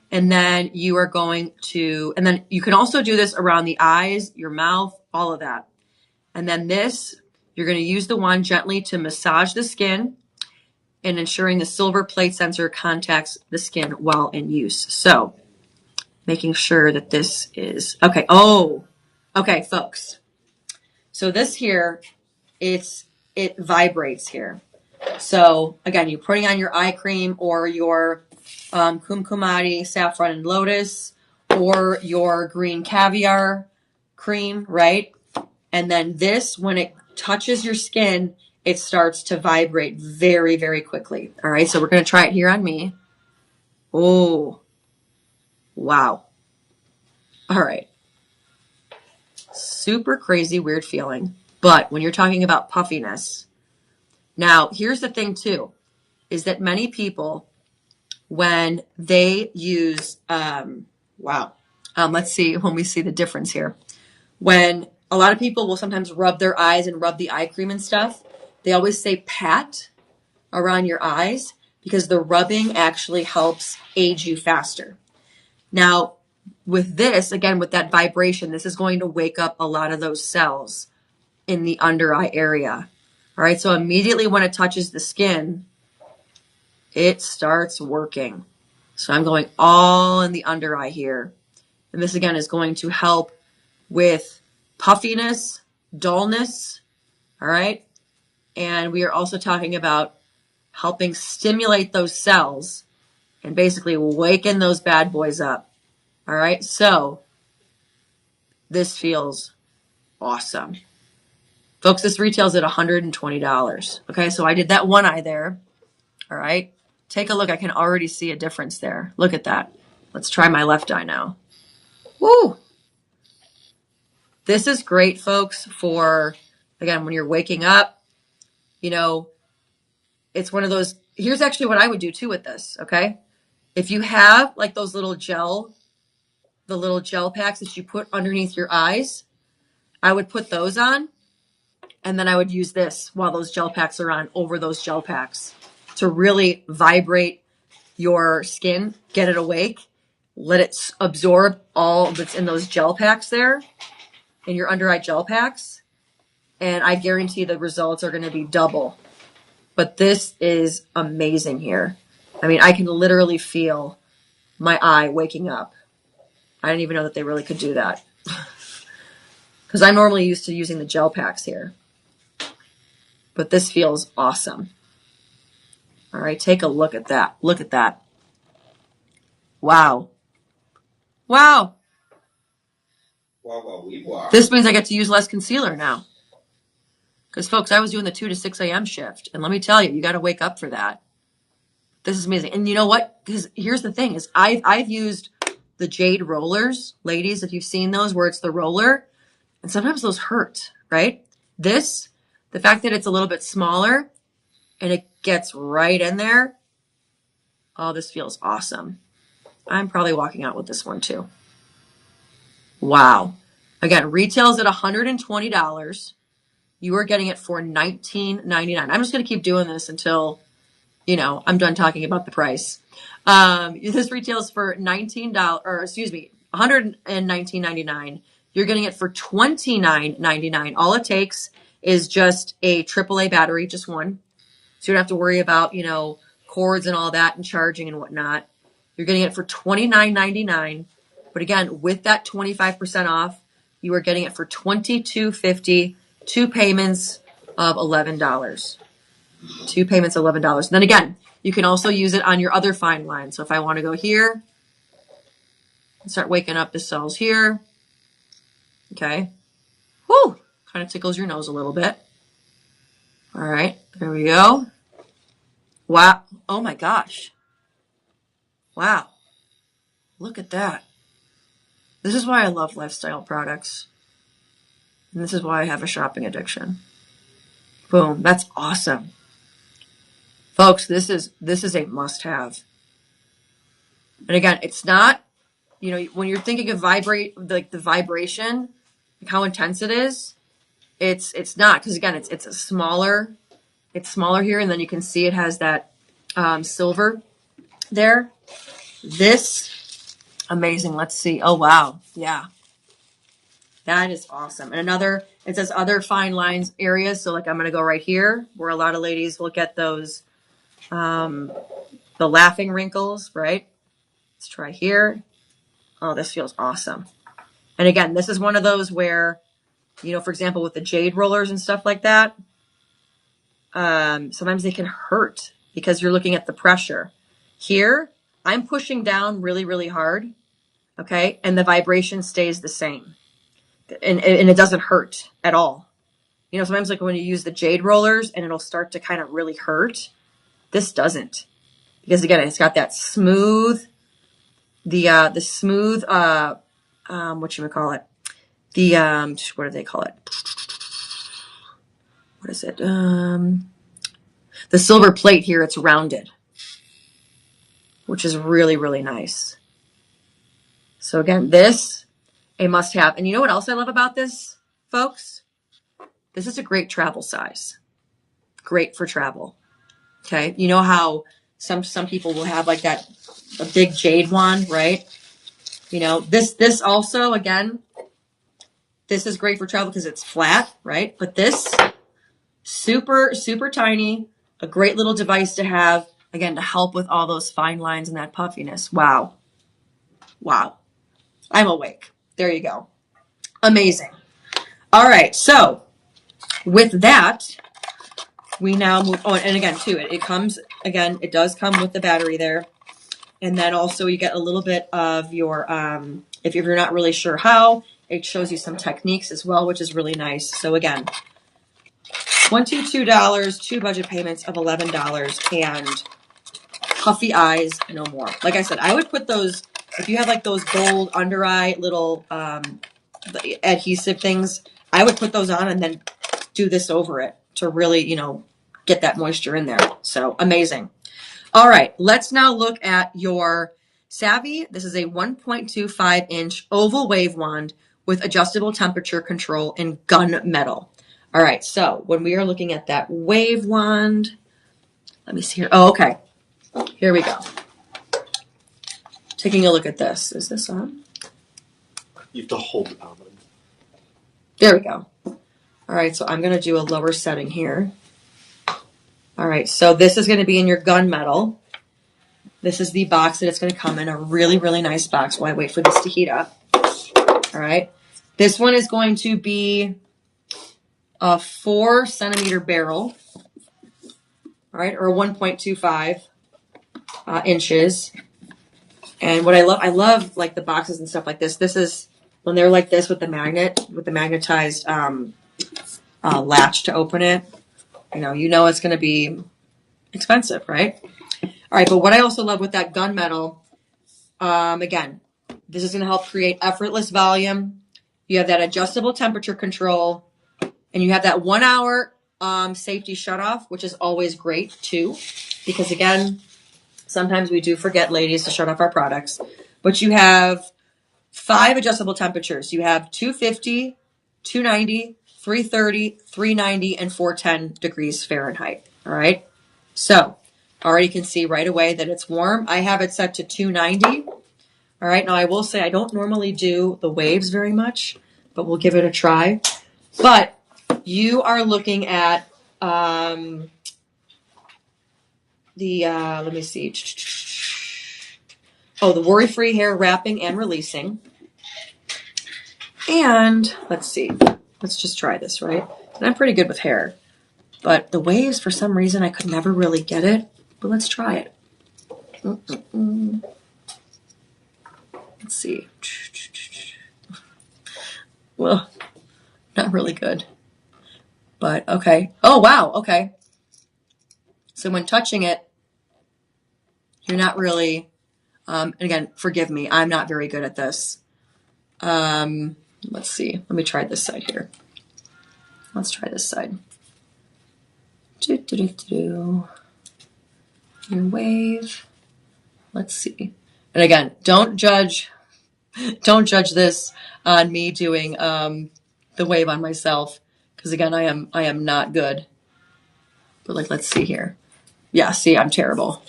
And then you are going to, and then you can also do this around the eyes, your mouth, all of that. And then this, you're going to use the wand gently to massage the skin and ensuring the silver plate sensor contacts the skin while in use. So making sure that this is, okay. Oh, okay, folks. So this here, it vibrates here. So again, you're putting on your eye cream or your kumkumadi, saffron and lotus, or your green caviar cream, right? And then this, when it touches your skin, it starts to vibrate very, very quickly. All right, so we're going to try it here on me. Oh, wow. All right. Super crazy, weird feeling. But when you're talking about puffiness, now here's the thing too, is that many people, when they use, let's see when we see the difference here. When a lot of people will sometimes rub their eyes and rub the eye cream and stuff, they always say pat around your eyes because the rubbing actually helps age you faster. Now, with this, again, with that vibration, this is going to wake up a lot of those cells in the under eye area. All right, so immediately when it touches the skin, it starts working. So I'm going all in the under eye here. And this, again, is going to help with puffiness, dullness, all right? And we are also talking about helping stimulate those cells and basically waken those bad boys up, all right? So this feels awesome. Folks, this retails at $120, okay? So I did that one eye there, all right? Take a look. I can already see a difference there. Look at that. Let's try my left eye now. Woo! This is great, folks, for, again, when you're waking up, you know, it's one of those, here's actually what I would do too with this, okay? If you have like those little gel packs that you put underneath your eyes, I would put those on, and then I would use this while those gel packs are on over those gel packs to really vibrate your skin, get it awake, let it absorb all that's in those gel packs there, in your under eye gel packs, and I guarantee the results are going to be double. But this is amazing here. I mean, I can literally feel my eye waking up. I didn't even know that they really could do that. Because I'm normally used to using the gel packs here. But this feels awesome. All right, take a look at that. Look at that. Wow. Wow. This means I get to use less concealer now. Because, folks, I was doing the 2 to 6 a.m. shift. And let me tell you, you got to wake up for that. This is amazing. And you know what? Because here's the thing is I've used the jade rollers. Ladies, if you've seen those where it's the roller, and sometimes those hurt, right? This, the fact that it's a little bit smaller and it gets right in there, oh, this feels awesome. I'm probably walking out with this one too. Wow. Again, retails at $120. You are getting it for $19.99. I'm just going to keep doing this until, I'm done talking about the price. This retails for $119.99. You're getting it for $29.99. All it takes is just a AAA battery, just one. So you don't have to worry about, cords and all that and charging and whatnot. You're getting it for $29.99. But again, with that 25% off, you are getting it for $22.50, 2 payments of $11. 2 payments of $11. And then again, you can also use it on your other fine line. So if I want to go here and start waking up the cells here, okay. Whoo, kind of tickles your nose a little bit. All right, there we go. Wow. Oh my gosh. Wow. Look at that. This is why I love lifestyle products. And this is why I have a shopping addiction. Boom. That's awesome. Folks, this is a must-have. And again, it's not, you know, when you're thinking of the vibration, like how intense it is, it's not, because again, it's smaller here, and then you can see it has that silver there. This, amazing. Let's see. Oh, wow. Yeah. That is awesome. And it says other fine lines areas. So like I'm going to go right here where a lot of ladies will get those, the laughing wrinkles, right? Let's try here. Oh, this feels awesome. And again, this is one of those where, you know, for example, with the jade rollers and stuff like that, sometimes they can hurt because you're looking at the pressure. Here, I'm pushing down really, really hard, okay? And the vibration stays the same. And it doesn't hurt at all. You know, sometimes like when you use the jade rollers and it'll start to kind of really hurt, this doesn't. Because again, it's got that smooth, the smooth, whatchamacallit? What do they call it? What is it? The silver plate here, it's rounded, which is really, really nice. So again, this, a must have. And you know what else I love about this, folks? This is a great travel size. Great for travel. Okay. You know how some people will have like a big jade wand, right? You know, this also, again, this is great for travel because it's flat, right? But this, super, super tiny, a great little device to have, again, to help with all those fine lines and that puffiness. Wow. Wow. I'm awake. There you go. Amazing. All right. So with that, we now move on. And again, too, it comes, again, it does come with the battery there. And then also you get a little bit of your, if you're not really sure how, it shows you some techniques as well, which is really nice. So again, $22, 2 budget payments of $11, and puffy eyes, no more. Like I said, I would put those, if you have like those gold under eye little adhesive things, I would put those on and then do this over it to really, you know, get that moisture in there. So amazing. All right, let's now look at your Savvy. This is a 1.25 inch oval wave wand with adjustable temperature control in gunmetal. All right, so when we are looking at that wave wand, let me see here. Oh, okay. Here we go. Taking a look at this. Is this on? You have to hold the power button. There we go. All right, so I'm going to do a lower setting here. All right, so this is going to be in your gunmetal. This is the box that it's going to come in, a really, really nice box while I wait for this to heat up. All right. This one is going to be a 4 centimeter barrel. All right, or 1.25 inches. And what I love like the boxes and stuff like this. This is when they're like this with the magnetized latch to open it. You know it's going to be expensive, right? All right, but what I also love with that gunmetal, again, this is going to help create effortless volume. You have that adjustable temperature control, and you have that 1 hour safety shutoff, which is always great too, because again, sometimes we do forget, ladies, to shut off our products. But you have 5 adjustable temperatures. You have 250, 290, 330, 390, and 410 degrees Fahrenheit. All right. So already can see right away that it's warm. I have it set to 290. All right. Now I will say I don't normally do the waves very much, but we'll give it a try. But you are looking at let me see. Oh, the worry-free hair wrapping and releasing. And let's see. Let's just try this, right? And I'm pretty good with hair. But the waves, for some reason, I could never really get it. But let's try it. Let's see. Well, not really good. But okay. Oh, wow. Okay. So when touching it, you're not really, and again, forgive me. I'm not very good at this. Let's see. Let me try this side here. Let's try this side. Your wave. Let's see. And again, don't judge this on me doing the wave on myself, because again, I am not good. But like, let's see here. Yeah, see, I'm terrible.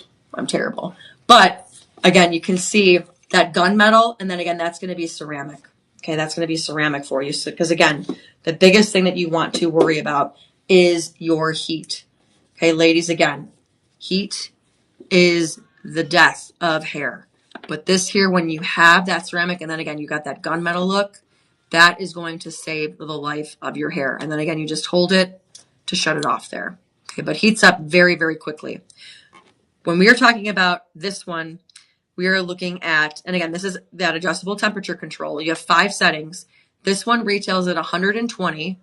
But again, you can see that gunmetal, and then again, that's going to be ceramic. Okay, that's going to be ceramic for you. So, because again, the biggest thing that you want to worry about is your heat. Okay, ladies, again, heat is the death of hair. But this here, when you have that ceramic, and then again, you got that gunmetal look, that is going to save the life of your hair. And then again, you just hold it to shut it off there. Okay, but heats up very, very quickly. When we are talking about this one, we are looking at, and again, this is that adjustable temperature control. You have 5 settings. This one retails at $120,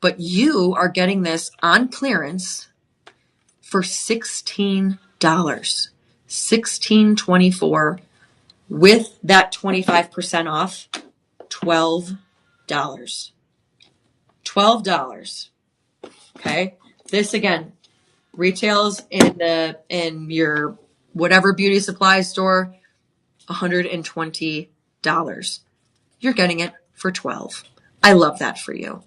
but you are getting this on clearance for $16. $16.24 with that 25% off, $12. $12. Okay. This again retails in your whatever beauty supply store, $120. You're getting it for $12. I love that for you.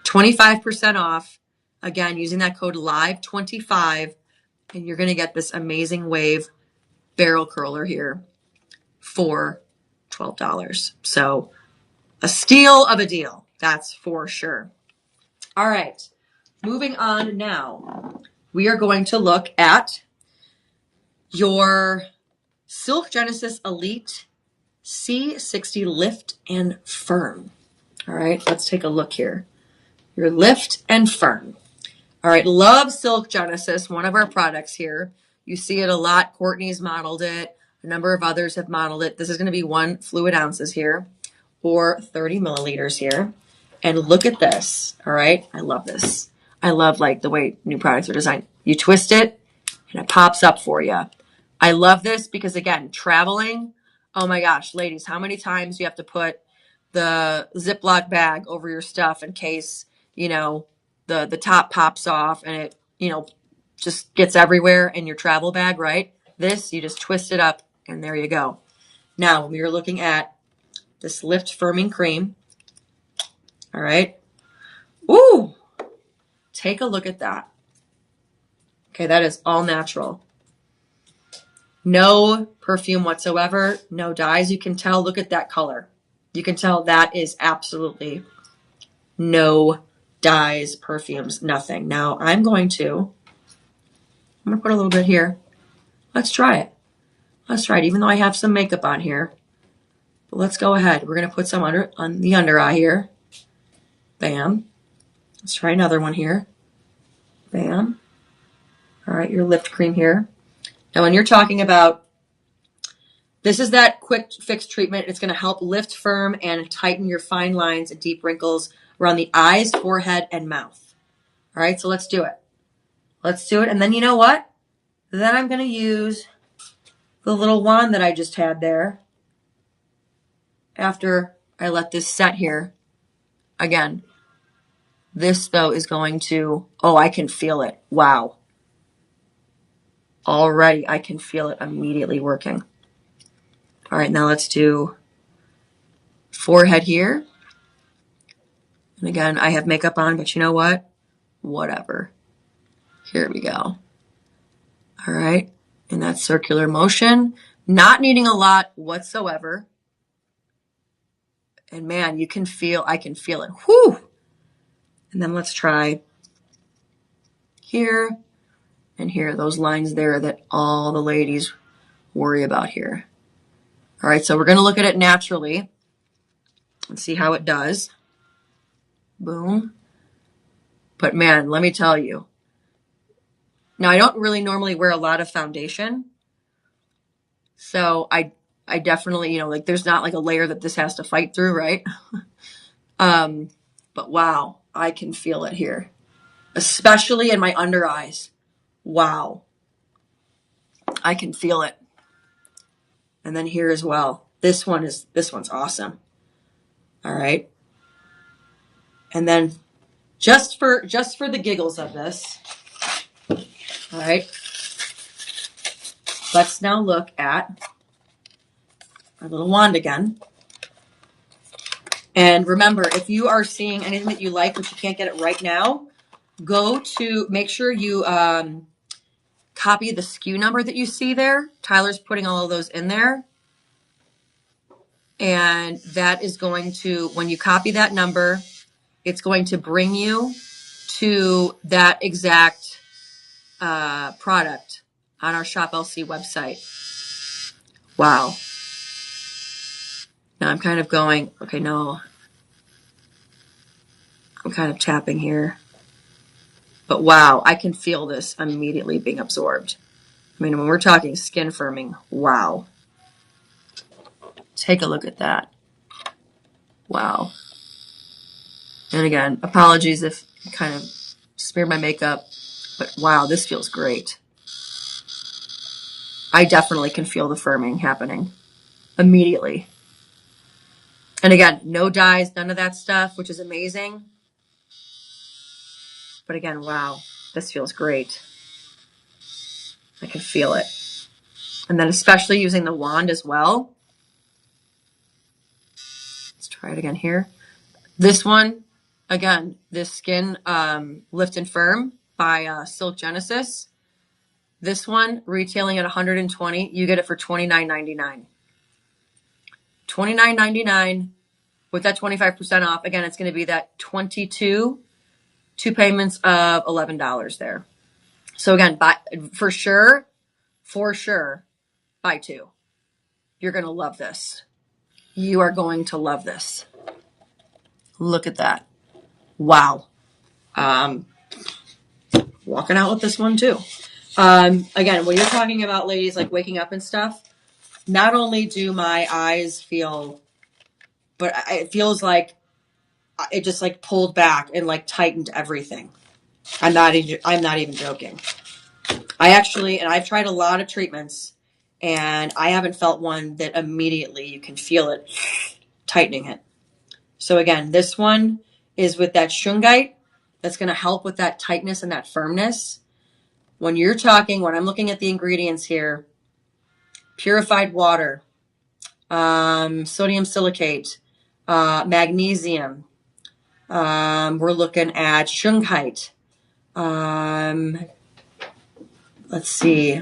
25% off. Again, using that code LIVE25, and you're going to get this amazing wave barrel curler here for $12. So a steal of a deal. That's for sure. All right. Moving on now. We are going to look at your Silk Genesis Elite C60 Lift and Firm. All right, let's take a look here. Your Lift and Firm. All right, love Silk Genesis, one of our products here. You see it a lot. Courtney's modeled it. A number of others have modeled it. This is going to be 1 fluid ounces here, or 30 milliliters here. And look at this. All right, I love this. I love like the way new products are designed. You twist it and it pops up for you. I love this because again, traveling. Oh my gosh, ladies, how many times do you have to put the Ziploc bag over your stuff in case, you know, the top pops off and it, you know, just gets everywhere in your travel bag, right? This, you just twist it up and there you go. Now, we are looking at this Lift Firming Cream. All right. Ooh, take a look at that. Okay, that is all natural. No perfume whatsoever, no dyes. You can tell, look at that color. You can tell that is absolutely no dyes, perfumes, nothing. Now I'm going to put a little bit here. Let's try it. Even though I have some makeup on here. But let's go ahead. We're going to put some on the under eye here. Bam. Let's try another one here. Bam. All right, your lift cream here. Now when you're talking about, this is that quick fix treatment. It's going to help lift, firm, and tighten your fine lines and deep wrinkles around the eyes, forehead, and mouth. All right, so let's do it. And then you know what? Then I'm going to use the little wand that I just had there after I let this set here. Again, this though is going to, oh, I can feel it. Wow. Already I can feel it immediately working. All right, now let's do forehead here. And again, I have makeup on, but you know what? Whatever. Here we go. All right, in that circular motion, not needing a lot whatsoever. And man, you can feel, I can feel it. Whew. And then let's try here And here, those lines there that all the ladies worry about here. All right, so we're going to look at it naturally and see how it does. Boom. But man, let me tell you. Now, I don't really normally wear a lot of foundation. So I definitely, like there's not like a layer that this has to fight through, right? But wow, I can feel it here, especially in my under eyes. Wow. I can feel it. And then here as well. This one's awesome. All right. And then just for the giggles of this. All right. Let's now look at our little wand again. And remember, if you are seeing anything that you like, but you can't get it right now, make sure you copy the SKU number that you see there. Tyler's putting all of those in there. And that is going to, when you copy that number, it's going to bring you to that exact product on our Shop LC website. Wow. Now I'm kind of going, okay, no. I'm kind of tapping here. But wow, I can feel this immediately being absorbed. I mean, when we're talking skin firming, wow. Take a look at that. Wow. And again, apologies if I kind of smeared my makeup, but wow, this feels great. I definitely can feel the firming happening immediately. And again, no dyes, none of that stuff, which is amazing. But again, wow, this feels great. I can feel it. And then especially using the wand as well. Let's try it again here. This one, again, this Skin Lift and Firm by Silk Genesis. This one, retailing at $120, you get it for $29.99. $29.99 with that 25% off. Again, it's going to be that 22, 2 payments of $11 there. So again, for sure, buy 2. You're going to love this. You are going to love this. Look at that. Wow. Walking out with this one too. Again, when you're talking about ladies like waking up and stuff, not only do my eyes feel, but it feels like it just like pulled back and like tightened everything. I'm not even joking. I've tried a lot of treatments and I haven't felt one that immediately you can feel it tightening it. So again, this one is with that shungite that's going to help with that tightness and that firmness. When I'm looking at the ingredients here, purified water, sodium silicate, magnesium. We're looking at shungite. Let's see.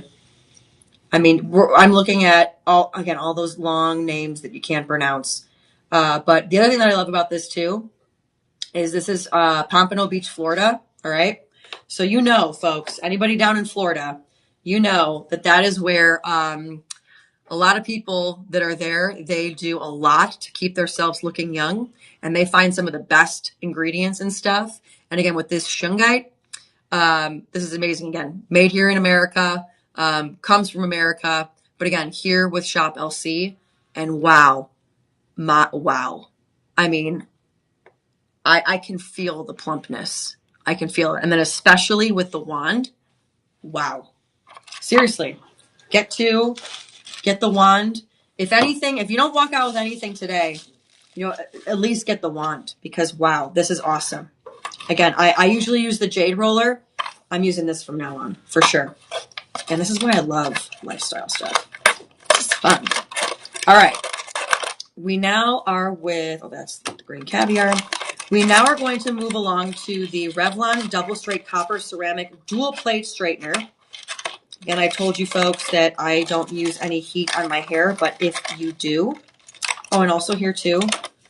I mean, I'm looking at all those long names that you can't pronounce. But the other thing that I love about this too is this is Pompano Beach, Florida. All right. So folks, anybody down in Florida, that is where a lot of people that are there, they do a lot to keep themselves looking young, and they find some of the best ingredients and stuff. And again, with this shungite, this is amazing. Again, made here in America, comes from America, but again, here with Shop LC, and wow. I mean, I can feel the plumpness. I can feel it. And then especially with the wand, wow. Seriously, get the wand. If anything, if you don't walk out with anything today, at least get the wand, because wow, this is awesome. Again, I usually use the jade roller. I'm using this from now on for sure. And this is why I love lifestyle stuff. It's fun. All right. We now are with, that's the green caviar. We now are going to move along to the Revlon Double Straight Copper Ceramic Dual Plate Straightener. Again, I told you folks that I don't use any heat on my hair, but if you do, and also here too,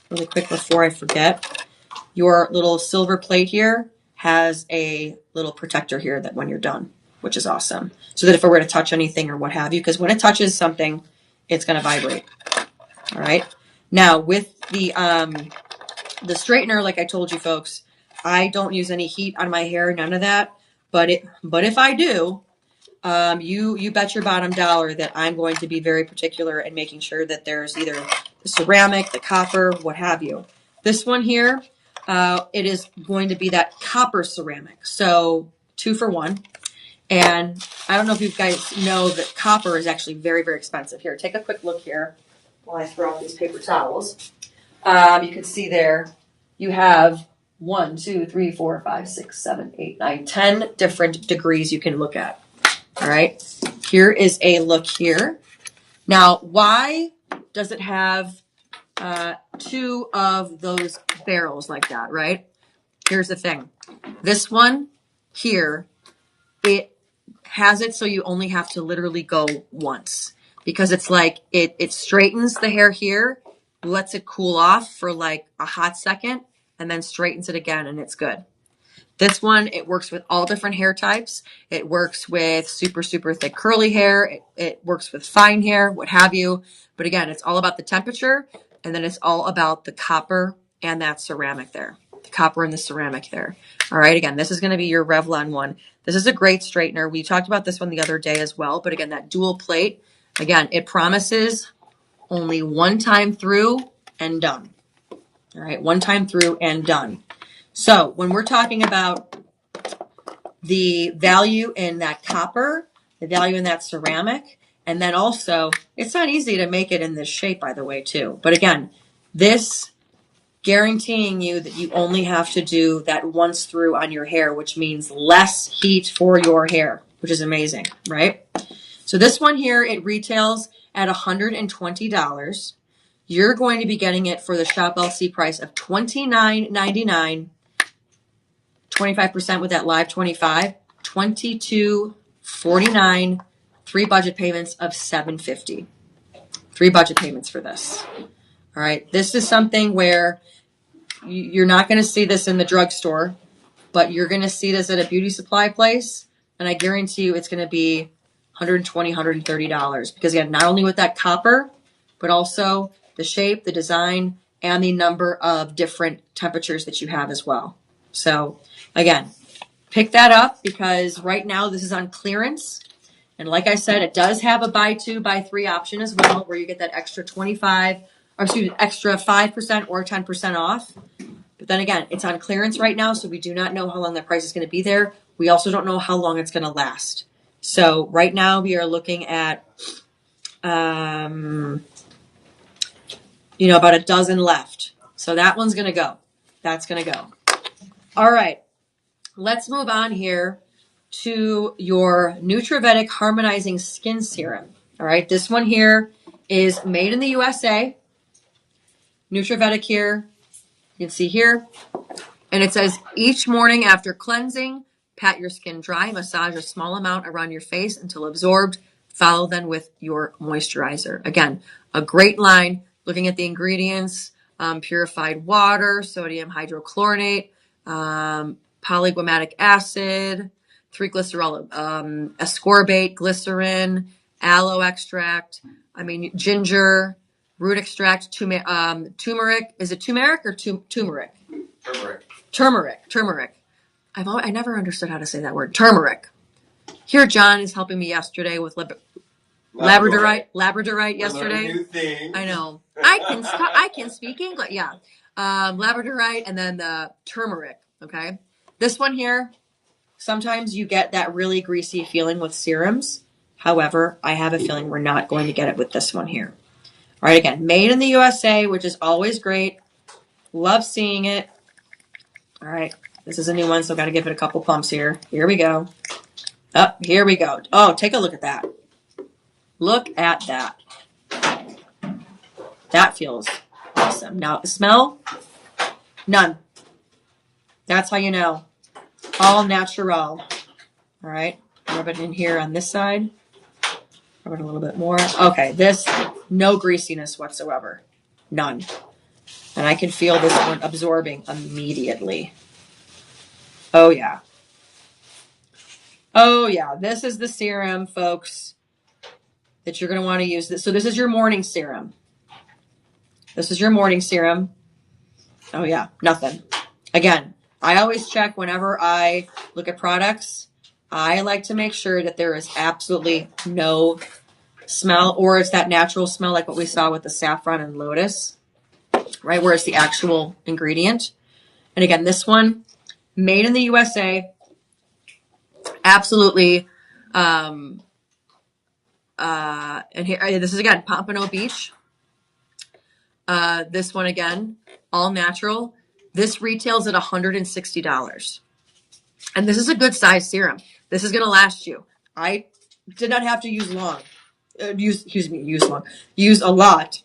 really quick before I forget, your little silver plate here has a little protector here that when you're done. which is awesome. So that if I were to touch anything or what have you, because when it touches something, it's going to vibrate. All right. Now with the straightener, like I told you folks, I don't use any heat on my hair, none of that. But if I do, you bet your bottom dollar that I'm going to be very particular in making sure that there's either the ceramic, the copper, what have you. This one here, it is going to be that copper ceramic. So 2 for 1. And I don't know if you guys know that copper is actually very, very expensive. Here, take a quick look here while I throw out these paper towels. You can see there you have 1, 2, 3, 4, 5, 6, 7, 8, 9, 10 different degrees you can look at. All right. Here is a look here. Now, why does it have 2 of those barrels like that, right? Here's the thing. This one here, it has it so you only have to literally go once, because it's like it straightens the hair here, lets it cool off for like a hot second, and then straightens it again, and it's good. This one, it works with all different hair types. It works with super, super thick curly hair. It works with fine hair, what have you. But again, it's all about the temperature, and then it's all about the copper and that ceramic there. The copper and the ceramic there. All right, again, this is going to be your Revlon one. This is a great straightener. We talked about this one the other day as well. But again, that dual plate, again, it promises only one time through and done. All right, one time through and done. So when we're talking about the value in that copper, the value in that ceramic, and then also, it's not easy to make it in this shape, by the way, too. But again, this guaranteeing you that you only have to do that once through on your hair, which means less heat for your hair, which is amazing, right? So this one here, it retails at $120. You're going to be getting it for the Shop LC price of $29.99. 25% with that live 25, $22.49, 3 budget payments of $750. 3 budget payments for this. All right. This is something where you're not going to see this in the drugstore, but you're going to see this at a beauty supply place. And I guarantee you it's going to be $120, $130. Because again, not only with that copper, but also the shape, the design, and the number of different temperatures that you have as well. So again, pick that up because right now this is on clearance. And like I said, it does have a buy 2, buy 3 option as well, where you get that extra extra 5% or 10% off. But then again, it's on clearance right now, so we do not know how long that price is going to be there. We also don't know how long it's going to last. So right now we are looking at, about a dozen left. So that one's going to go. That's going to go. All right, let's move on here to your Nutravetic Harmonizing Skin Serum. All right, this one here is made in the USA. Nutravetic here, you can see here. And it says, each morning after cleansing, pat your skin dry, massage a small amount around your face until absorbed. Follow then with your moisturizer. Again, a great line. Looking at the ingredients, purified water, sodium hydrochlorinate, polyguamatic acid, 3-glycerol, ascorbate, glycerin, aloe extract, ginger, root extract, turmeric. Is it turmeric or turmeric? Turmeric. I never understood how to say that word. Turmeric. Here, John is helping me yesterday with labradorite yesterday. New thing. I know. I can speak English. Yeah. Labradorite and then the turmeric. Okay. This one here, sometimes you get that really greasy feeling with serums. However, I have a feeling we're not going to get it with this one here. All right. Again, made in the USA, which is always great. Love seeing it. All right. This is a new one, so I've got to give it a couple pumps here. Here we go. Oh, here we go. Oh, take a look at that. Look at that. That feels awesome. Now, the smell, none. That's how you know. All natural. All right. Rub it in here on this side. Rub it a little bit more. Okay, this, no greasiness whatsoever. None. And I can feel this one absorbing immediately. Oh, yeah. Oh yeah, this is the serum, folks, that you're going to want to use. This. So this is your morning serum. This is your morning serum. Oh yeah, nothing. Again, I always check whenever I look at products. I like to make sure that there is absolutely no smell, or it's that natural smell like what we saw with the saffron and lotus, right? Where it's the actual ingredient. And again, this one, made in the USA, absolutely. And here, this is again, Pompano Beach. This one again, all natural. This retails at $160. And this is a good size serum. This is going to last you. I did not have to use long. Use a lot.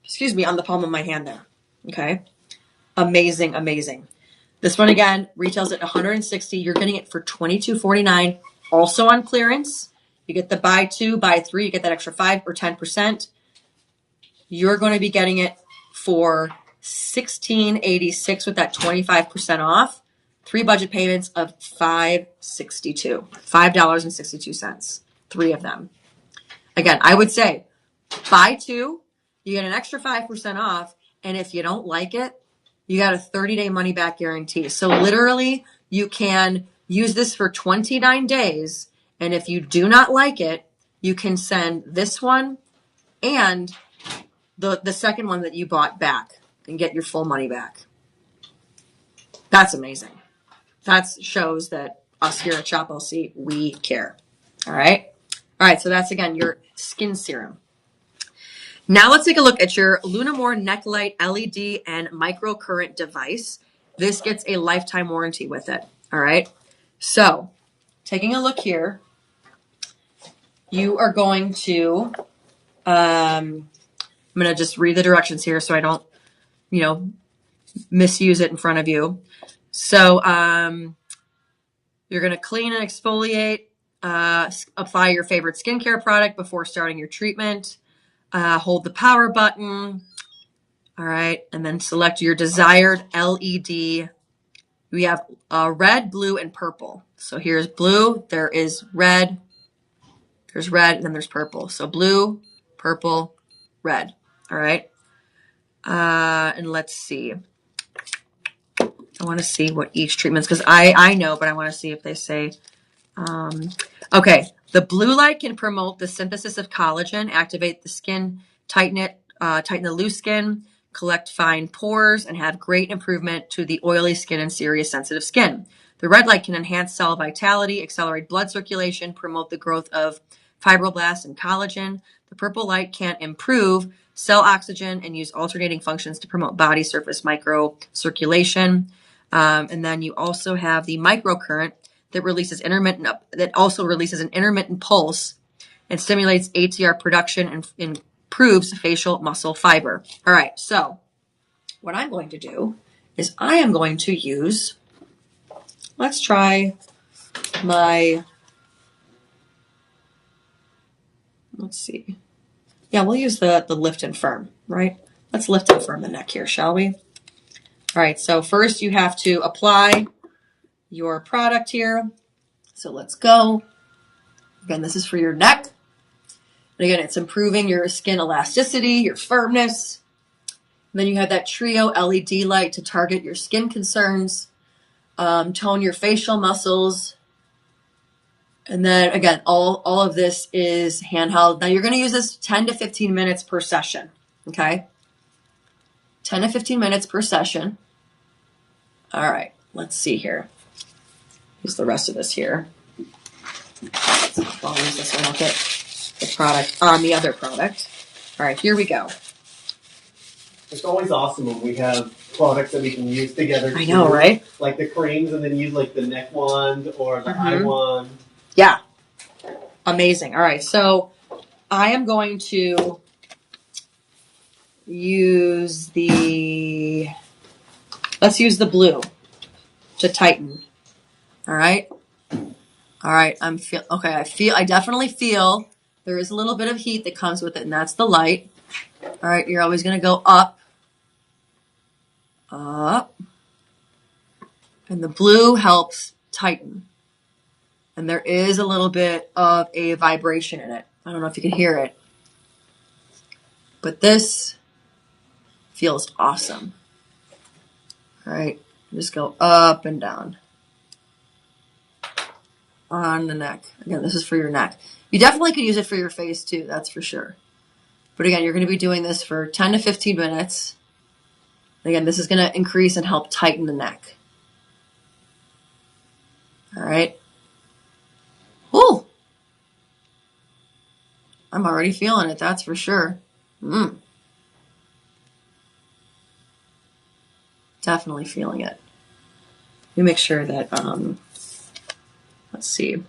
Excuse me, on the palm of my hand there. Okay. Amazing, amazing. This one again retails at $160. You're getting it for $22.49. Also on clearance. You get the buy two, buy three. You get that extra 5 or 10%. You're going to be getting it for $16.86 with that 25% off. 3 budget payments of $5.62. 3 of them. Again, I would say buy 2, you get an extra 5% off, and if you don't like it, you got a 30-day money back guarantee. So literally, you can use this for 29 days, and if you do not like it, you can send this one and the second one that you bought back and get your full money back. That's amazing. That shows that us here at Shop LC, we care. All right. All right. So that's, again, your skin serum. Now let's take a look at your Lunamore Neck Light LED and microcurrent device. This gets a lifetime warranty with it. All right. So taking a look here, you are going to, I'm going to just read the directions here so I don't, misuse it in front of you. So you're going to clean and exfoliate, apply your favorite skincare product before starting your treatment, hold the power button. All right. And then select your desired LED. We have red, blue, and purple. So here's blue. There is red. There's red, and then there's purple. So blue, purple, red. All right. And let's see. I want to see what each treatment's, because I know, but I want to see if they say. Okay, the blue light can promote the synthesis of collagen, activate the skin, tighten the loose skin, collect fine pores, and have great improvement to the oily skin and serious sensitive skin. The red light can enhance cell vitality, accelerate blood circulation, promote the growth of fibroblasts and collagen. The purple light can improve cell oxygen and use alternating functions to promote body surface microcirculation. And then you also have the microcurrent that also releases an intermittent pulse and stimulates ATR production and improves facial muscle fiber. All right, so what I'm going to do is I am going to use, let's try let's see. Yeah, we'll use the lift and firm, right? Let's lift and firm the neck here, shall we? All right, so first you have to apply your product here. So let's go. Again, this is for your neck. And again, it's improving your skin elasticity, your firmness. And then you have that trio LED light to target your skin concerns, tone your facial muscles. And then again, all of this is handheld. Now you're going to use this 10 to 15 minutes per session. Okay. 10 to 15 minutes per session. All right, let's see here. Use the rest of this here. I'll use this one. I'll get the product on the other product. All right, here we go. It's always awesome when we have products that we can use together. I know, right? Like the creams, and then use like the neck wand or the eye wand. Yeah. Amazing. All right, so I am going to use let's use the blue to tighten. All right. All right. I definitely feel there is a little bit of heat that comes with it, and that's the light. All right. You're always going to go up. And the blue helps tighten. And there is a little bit of a vibration in it. I don't know if you can hear it. But this feels awesome. All right, just go up and down on the neck. Again, this is for your neck. You definitely could use it for your face too, that's for sure. But again, you're going to be doing this for 10 to 15 minutes. Again, this is going to increase and help tighten the neck. All right. Ooh. I'm already feeling it, that's for sure. Definitely feeling it. Let me make sure that, let's see.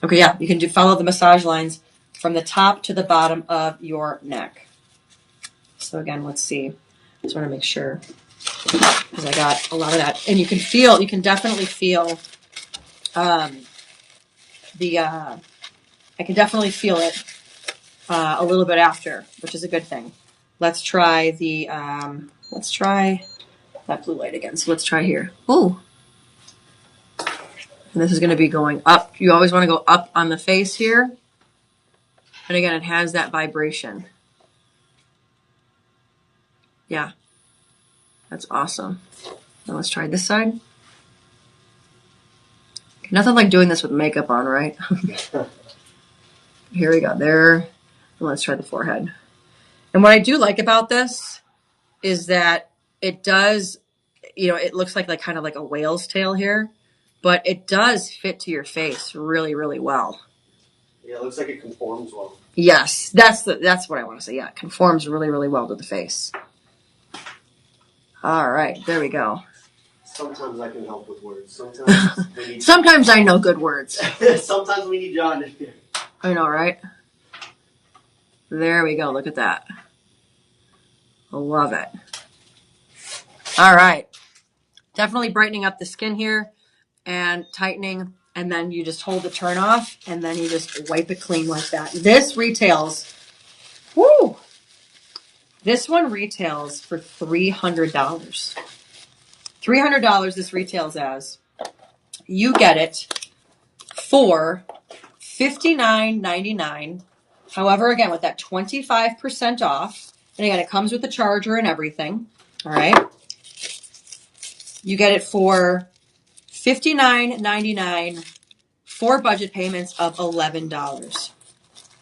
Okay, yeah, you can follow the massage lines from the top to the bottom of your neck. So again, let's see. Just want to make sure because I got a lot of that, and you can definitely feel I can definitely feel it a little bit after, which is a good thing. Let's try let's try that blue light again. So let's try here. Oh. And this is going to be going up. You always want to go up on the face here. And again, it has that vibration. Yeah. That's awesome. Now let's try this side. Nothing like doing this with makeup on, right? Here we go. There. And let's try the forehead. And what I do like about this is that it does, it looks like kind of like a whale's tail here, but it does fit to your face really, really well. Yeah, it looks like it conforms well. Yes, that's what I want to say. Yeah, it conforms really, really well to the face. All right, there we go. Sometimes I can help with words. Sometimes I know good words. Sometimes we need John in here. I know, right? There we go. Look at that. I love it. All right. Definitely brightening up the skin here and tightening. And then you just hold the turn off and then you just wipe it clean like that. This retails, woo! This one retails for $300. $300 this retails as. You get it for $59.99. However, again, with that 25% off, and again, it comes with the charger and everything. All right. You get it for $59.99 for budget payments of $11.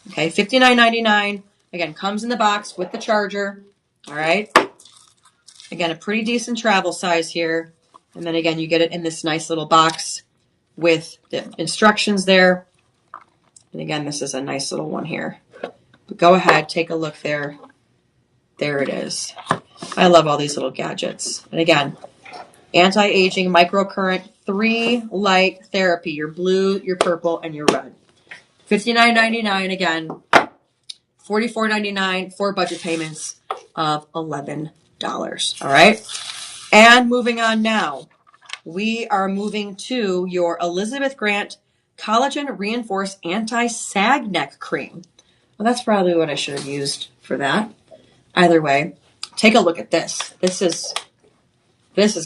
Okay, $59.99. Again, comes in the box with the charger. All right. Again, a pretty decent travel size here. And then again, you get it in this nice little box with the instructions there. And again, this is a nice little one here. But go ahead, take a look there. There it is. I love all these little gadgets. And again, anti-aging microcurrent 3 light therapy. Your blue, your purple, and your red. $59.99 again. $44.99 for budget payments of $11. All right. And moving on now, we are moving to your Elizabeth Grant Collagen Reinforced Anti-Sag Neck Cream. Well, that's probably what I should have used for that. Either way, take a look at this. This has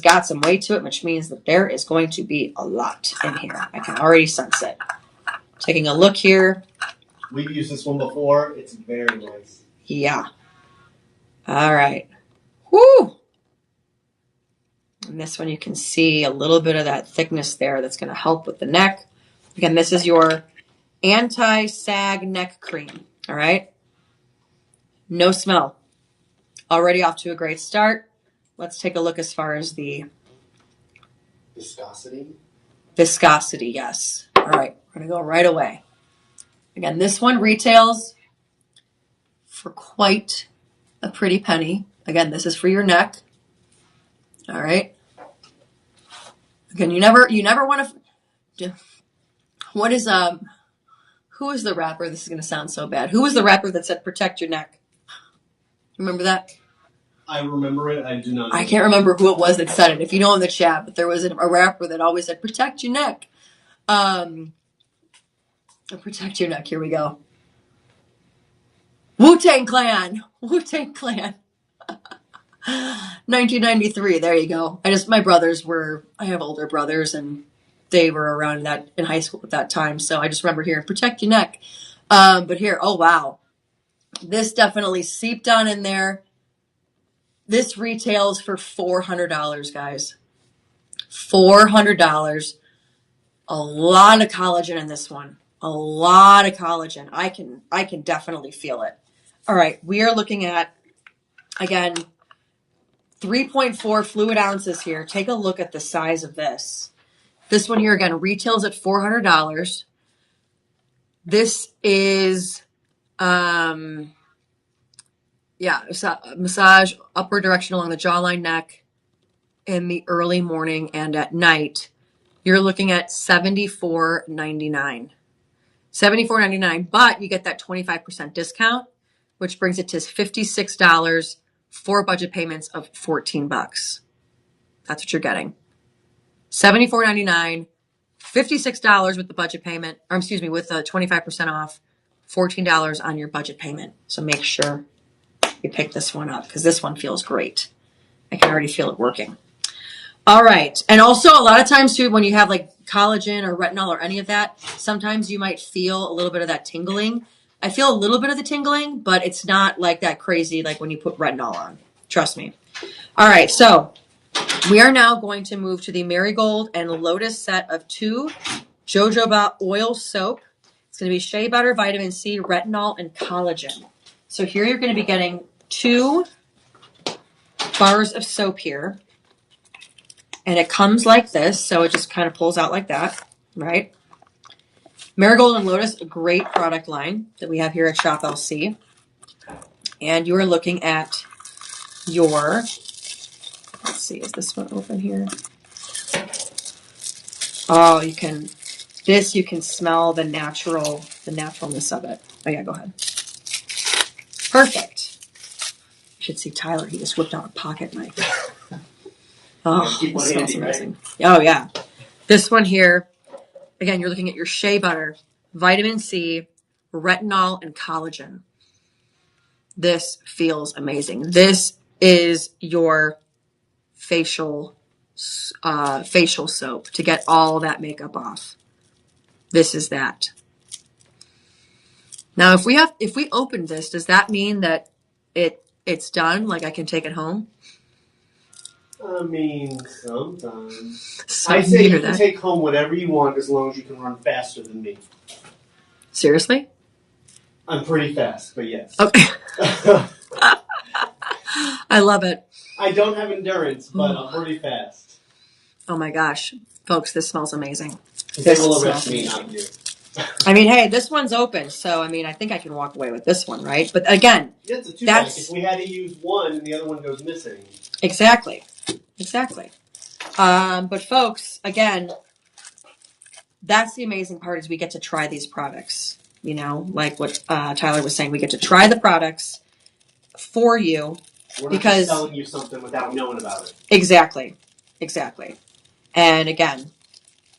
got some weight to it, which means that there is going to be a lot in here. I can already sense it. Taking a look here. We've used this one before. It's very nice. Yeah. All right. Woo! And this one you can see a little bit of that thickness there that's going to help with the neck. Again, this is your anti-sag neck cream. All right. No smell. Already off to a great start. Let's take a look as far as the viscosity. Viscosity, yes. All right. We're going to go right away. Again, this one retails for quite a pretty penny. Again, this is for your neck. All right. Again, you never want to. What is who is the rapper? This is going to sound so bad. Who was the rapper that said "protect your neck"? Remember that? I remember it. I do not know. I can't remember who it was that said it. If you know in the chat, but there was a rapper that always said "protect your neck." Protect your neck. Here we go. Wu-Tang Clan. Wu-Tang Clan. 1993. There you go. I have older brothers and they were around in high school at that time. So I just remember hearing protect your neck. But here, oh wow. This definitely seeped on in there. This retails for $400, guys. $400. A lot of collagen in this one. A lot of collagen. I can definitely feel it. All right, we are looking at, again, 3.4 fluid ounces here. Take a look at the size of this. This one here, again, retails at $400. This is, massage upward direction along the jawline, neck in the early morning and at night. You're looking at $74.99. $74.99, but you get that 25% discount, which brings it to $56 for budget payments of $14. That's what you're getting. $74.99, $56 with the budget payment, or excuse me, with the 25% off, $14 on your budget payment. So make sure you pick this one up because this one feels great. I can already feel it working. All right. And also a lot of times too, when you have like collagen or retinol or any of that, sometimes you might feel a little bit of that tingling. I feel a little bit of the tingling, but it's not like that crazy like when you put retinol on. Trust me. All right. So we are now going to move to the Marigold and Lotus set of 2 jojoba oil soap. It's going to be shea butter, vitamin C, retinol, and collagen. So here you're going to be getting 2 bars of soap here. And it comes like this, so it just kind of pulls out like that, right? Marigold and Lotus, a great product line that we have here at Shop LC. And you are looking at your, let's see, is this one open here? Oh, you can smell the naturalness of it. Oh yeah, go ahead. Perfect. You should see Tyler, he just whipped out a pocket knife. Oh, it smells amazing. Right? Oh, yeah. This one here, again, you're looking at your shea butter, vitamin C, retinol, and collagen. This feels amazing. This is your facial soap to get all that makeup off. This is that. Now, if we open this, does that mean that it's done? Like I can take it home? I mean, sometimes. I say you can take home whatever you want as long as you can run faster than me. Seriously? I'm pretty fast, but yes. Okay. I love it. I don't have endurance, but I'm pretty fast. Oh my gosh. Folks, this smells amazing. They will arrest me, not you. I mean, hey, this one's open, so I mean, I think I can walk away with this one, right? But again, yeah, it's a 2-pack. If we had to use one and the other one goes missing. Exactly. But folks, again, that's the amazing part is we get to try these products. You know, like what Tyler was saying, we get to try the products for you. We're not just selling you something without knowing about it. Exactly. And again,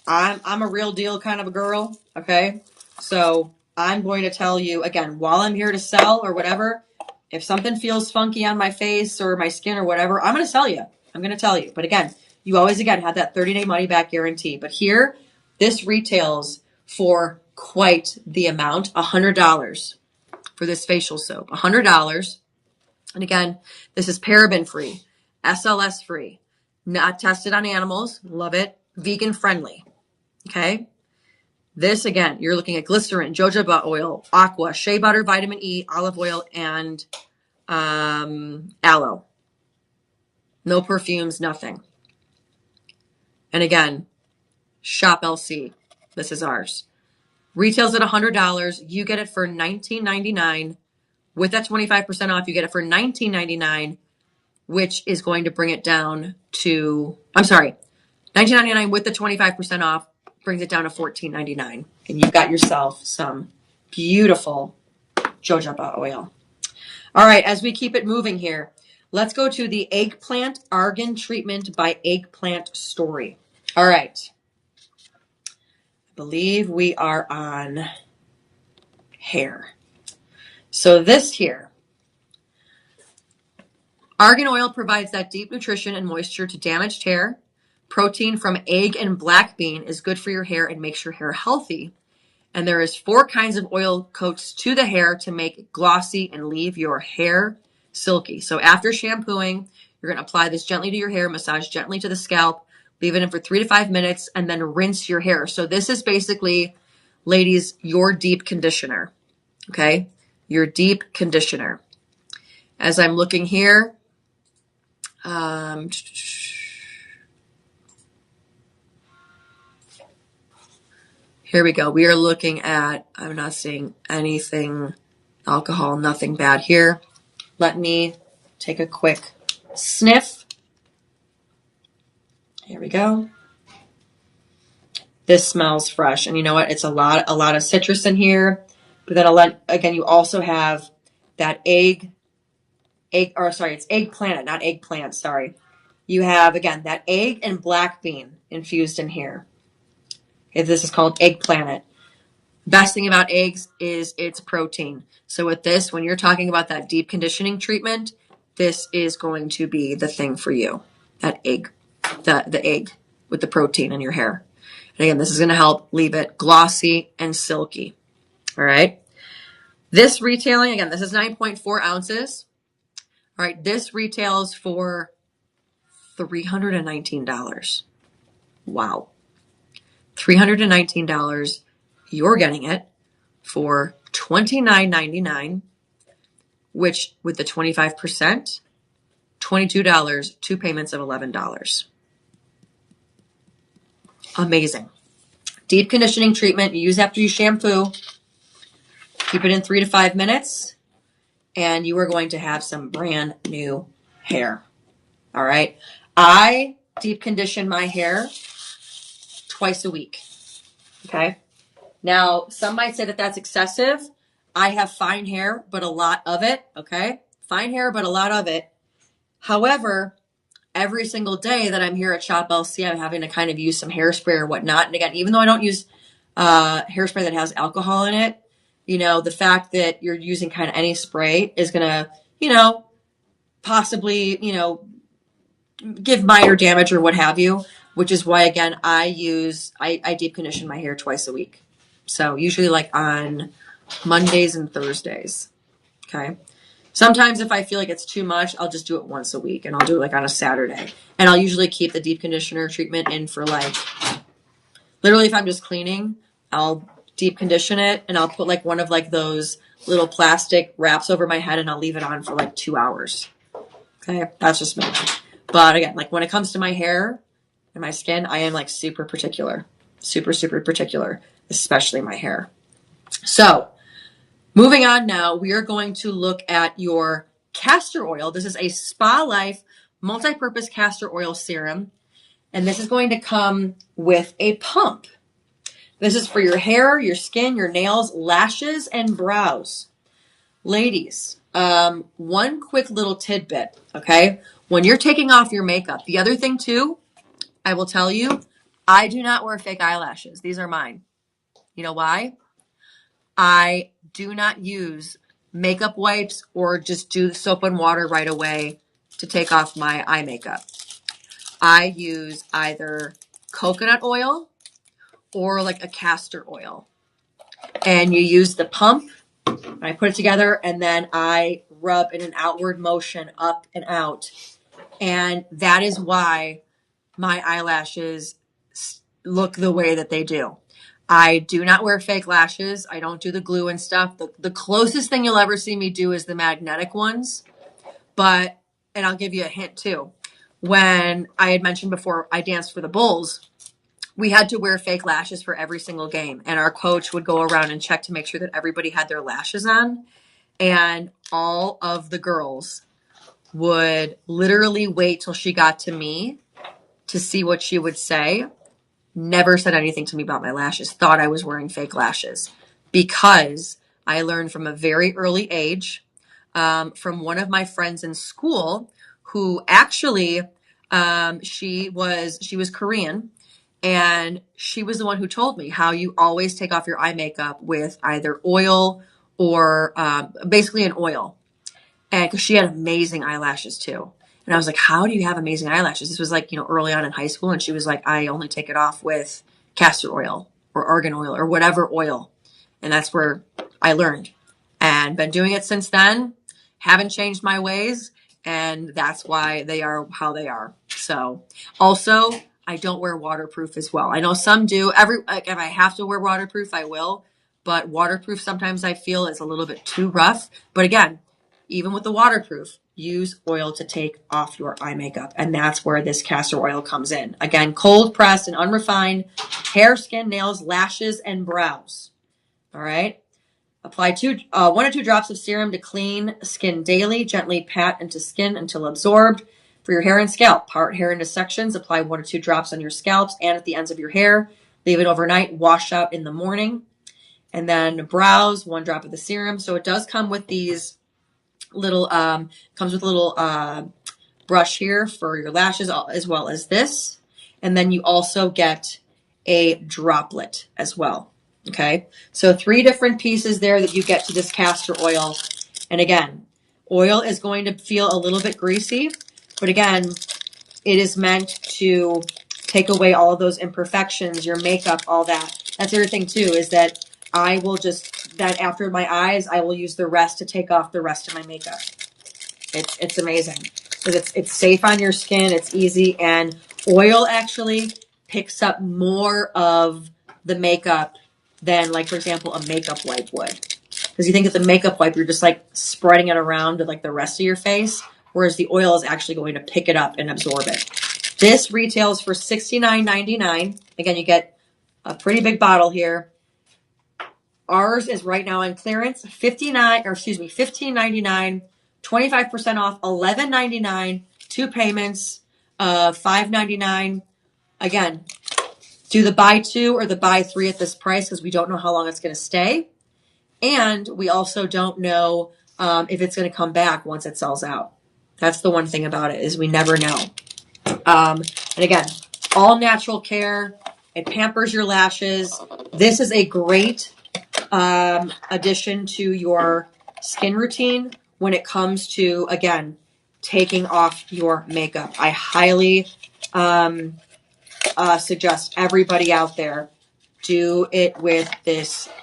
I'm a real deal kind of a girl, okay? So I'm going to tell you, again, while I'm here to sell or whatever, if something feels funky on my face or my skin or whatever, I'm going to tell you. But again, you always, have that 30-day money-back guarantee. But here, this retails for quite the amount, $100 for this facial soap. $100. And again, this is paraben-free, SLS-free, not tested on animals. Love it. Vegan-friendly. Okay? This, again, you're looking at glycerin, jojoba oil, aqua, shea butter, vitamin E, olive oil, and aloe. No perfumes, nothing. And again, Shop LC. This is ours. Retails at $100. You get it for $19.99. With that 25% off, you get it for $19.99, which is going to bring it down to, $19.99 with the 25% off brings it down to $14.99. And you've got yourself some beautiful jojoba oil. All right, as we keep it moving here, let's go to the Eggplant Argan Treatment by Eggplant Story. All right. I believe we are on hair. So this here, Argan oil provides that deep nutrition and moisture to damaged hair. Protein from egg and black bean is good for your hair and makes your hair healthy. And there is 4 kinds of oil coats to the hair to make it glossy and leave your hair silky. So after shampooing, you're going to apply this gently to your hair, massage gently to the scalp, leave it in for 3 to 5 minutes, and then rinse your hair. So this is basically, ladies, your deep conditioner. Okay? Your deep conditioner. As I'm looking here, here we go. We are looking at, I'm not seeing anything, alcohol, nothing bad here. Let me take a quick sniff. Here we go. This smells fresh. And you know what? It's a lot of citrus in here. But then again, you also have that it's egg planet, not eggplant, sorry. You have, again, that egg and black bean infused in here. Okay, this is called egg planet. Best thing about eggs is its protein. So with this, when you're talking about that deep conditioning treatment, this is going to be the thing for you. That egg, the egg with the protein in your hair. And again, this is going to help leave it glossy and silky. All right. This retailing, again, this is 9.4 ounces. All right. This retails for $319. Wow. $319. You're getting it for $29.99, which with the 25%, $22, 2 payments of $11. Amazing. Deep conditioning treatment you use after you shampoo. Keep it in 3 to 5 minutes, and you are going to have some brand new hair. All right. I deep condition my hair twice a week. Okay. Now, some might say that that's excessive. I have fine hair, but a lot of it. Okay. Fine hair, but a lot of it. However, every single day that I'm here at Shop LC, I'm having to kind of use some hairspray or whatnot. And again, even though I don't use hairspray that has alcohol in it, you know, the fact that you're using kind of any spray is going to, you know, possibly, you know, give minor damage or what have you, which is why, again, I deep condition my hair twice a week. So usually like on Mondays and Thursdays. Okay. Sometimes if I feel like it's too much, I'll just do it once a week, and I'll do it like on a Saturday. And I'll usually keep the deep conditioner treatment in for like, literally if I'm just cleaning, I'll deep condition it, and I'll put like one of like those little plastic wraps over my head, and I'll leave it on for like 2 hours. Okay. That's just me. But again, like when it comes to my hair and my skin, I am like super particular, super particular, especially my hair. So moving on now, we are going to look at your castor oil. This is a Spa Life multi-purpose castor oil serum, and this is going to come with a pump. This is for your hair, your skin, your nails, lashes, and brows. Ladies, one quick little tidbit, okay? When you're taking off your makeup, the other thing too, I will tell you, I do not wear fake eyelashes. These are mine. You know why? I do not use makeup wipes or just do soap and water right away to take off my eye makeup. I use either coconut oil or like a castor oil. And you use the pump, and I put it together, and then I rub in an outward motion up and out. And that is why my eyelashes look the way that they do. I do not wear fake lashes. I don't do the glue and stuff. The closest thing you'll ever see me do is the magnetic ones. But, and I'll give you a hint too. When I had mentioned before I danced for the Bulls, we had to wear fake lashes for every single game. And our coach would go around and check to make sure that everybody had their lashes on. And all of the girls would literally wait till she got to me to see what she would say. Never said anything to me about my lashes. Thought I was wearing fake lashes because I learned from a very early age from one of my friends in school who actually she was Korean, and she was the one who told me how you always take off your eye makeup with either oil or basically an oil. And because she had amazing eyelashes too. And I was like, how do you have amazing eyelashes? This was like, early on in high school. And she was like, I only take it off with castor oil or argan oil or whatever oil. And that's where I learned and been doing it since then. Haven't changed my ways. And that's why they are how they are. So also, I don't wear waterproof as well. I know some do. If I have to wear waterproof, I will. But waterproof sometimes I feel is a little bit too rough. But again, even with the waterproof, use oil to take off your eye makeup. And that's where this castor oil comes in. Again, cold pressed and unrefined, hair, skin, nails, lashes, and brows. All right. Apply 1 or 2 drops of serum to clean skin daily. Gently pat into skin until absorbed. For your hair and scalp, part hair into sections. Apply 1 or 2 drops on your scalps and at the ends of your hair. Leave it overnight. Wash out in the morning. And then brows, 1 drop of the serum. So it does come with these little, comes with a little brush here for your lashes as well as this. And then you also get a droplet as well. Okay, so 3 different pieces there that you get to this castor oil. And again, oil is going to feel a little bit greasy, but again, it is meant to take away all of those imperfections, your makeup, all that. That's the other thing too, is that I will that after my eyes, I will use the rest to take off the rest of my makeup. It's amazing because it's safe on your skin. It's easy, and oil actually picks up more of the makeup than, like, for example, a makeup wipe would. Because you think of the makeup wipe, you're just like spreading it around to like the rest of your face, whereas the oil is actually going to pick it up and absorb it. This retails for $69.99. Again, you get a pretty big bottle here. Ours is right now on clearance, $15.99, 25% off, $11.99, 2 payments, $5.99. Again, do the buy 2 or the buy 3 at this price because we don't know how long it's going to stay. And we also don't know if it's going to come back once it sells out. That's the one thing about it, is we never know. And again, all natural care. It pampers your lashes. This is a great addition to your skin routine when it comes to, again, taking off your makeup. I highly suggest everybody out there do it with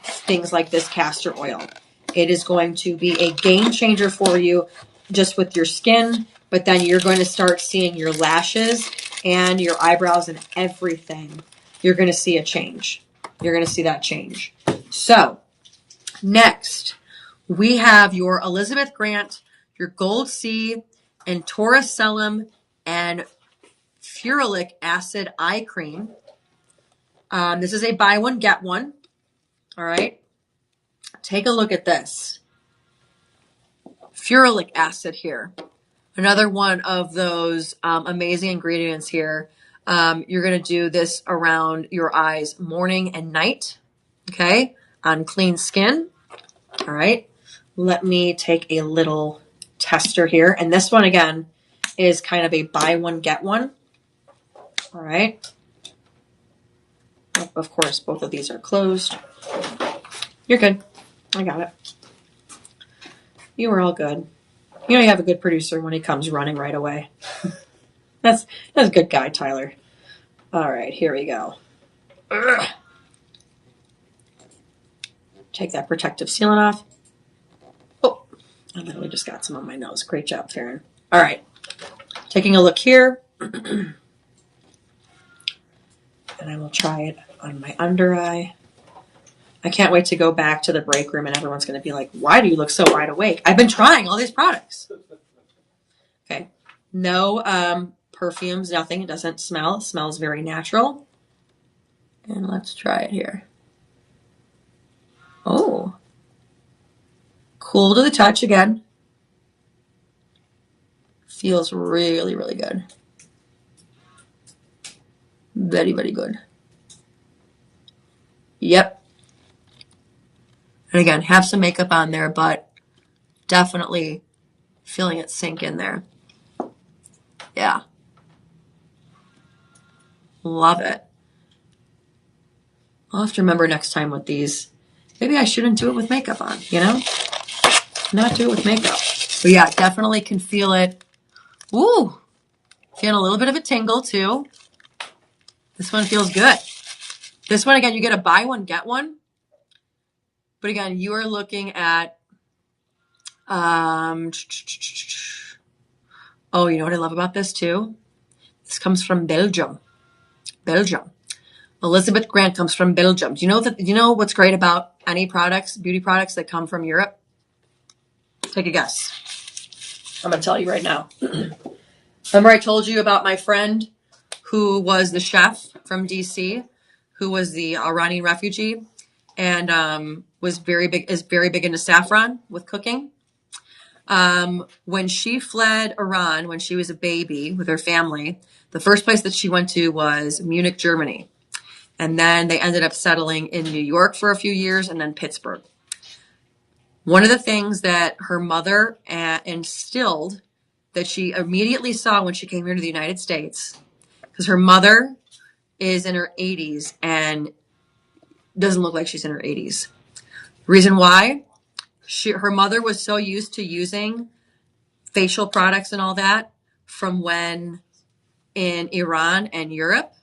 things like this castor oil. It is going to be a game changer for you just with your skin, but then you're going to start seeing your lashes and your eyebrows and everything. You're going to see a change. You're going to see that change. So next, we have your Elizabeth Grant, your Gold Sea, and Torricelum and ferulic acid eye cream. This is a buy one, get one. All right. Take a look at this. Ferulic acid here. Another one of those amazing ingredients here. You're going to do this around your eyes morning and night. Okay. On clean skin. All right. Let me take a little tester here. And this one, again, is kind of a buy one, get one. All right. Of course, both of these are closed. You're good. I got it. You were all good. You have a good producer when he comes running right away. That's a good guy, Tyler. All right, here we go. Ugh. Take that protective sealant off. Oh, I literally just got some on my nose. Great job, Faran. All right, taking a look here. And I will try it on my under eye. I can't wait to go back to the break room and everyone's going to be like, why do you look so wide awake? I've been trying all these products. Okay. No perfumes, nothing. It doesn't smell. It smells very natural. And let's try it here. Oh. Cool to the touch again. Feels really, really good. Very, very good. Yep. And again, have some makeup on there, but definitely feeling it sink in there. Yeah. Love it. I'll have to remember next time with these. Maybe I shouldn't do it with makeup on, Not do it with makeup. But yeah, definitely can feel it. Ooh, feeling a little bit of a tingle too. This one feels good. This one, again, you get a buy one, get one. But again, you are looking at, oh, you know what I love about this too? This comes from Belgium. Belgium. Elizabeth Grant comes from Belgium. Do you know what's great about any products, beauty products that come from Europe? Take a guess. I'm going to tell you right now. Remember I told you about my friend who was the chef from DC, who was the Iranian refugee and is very big into saffron with cooking. When she fled Iran, when she was a baby with her family, the first place that she went to was Munich, Germany. And then they ended up settling in New York for a few years and then Pittsburgh. One of the things that her mother instilled that she immediately saw when she came here to the United States, because her mother is in her 80s and doesn't look like she's in her 80s. Reason why? Her mother was so used to using facial products and all that from when in Iran and Europe,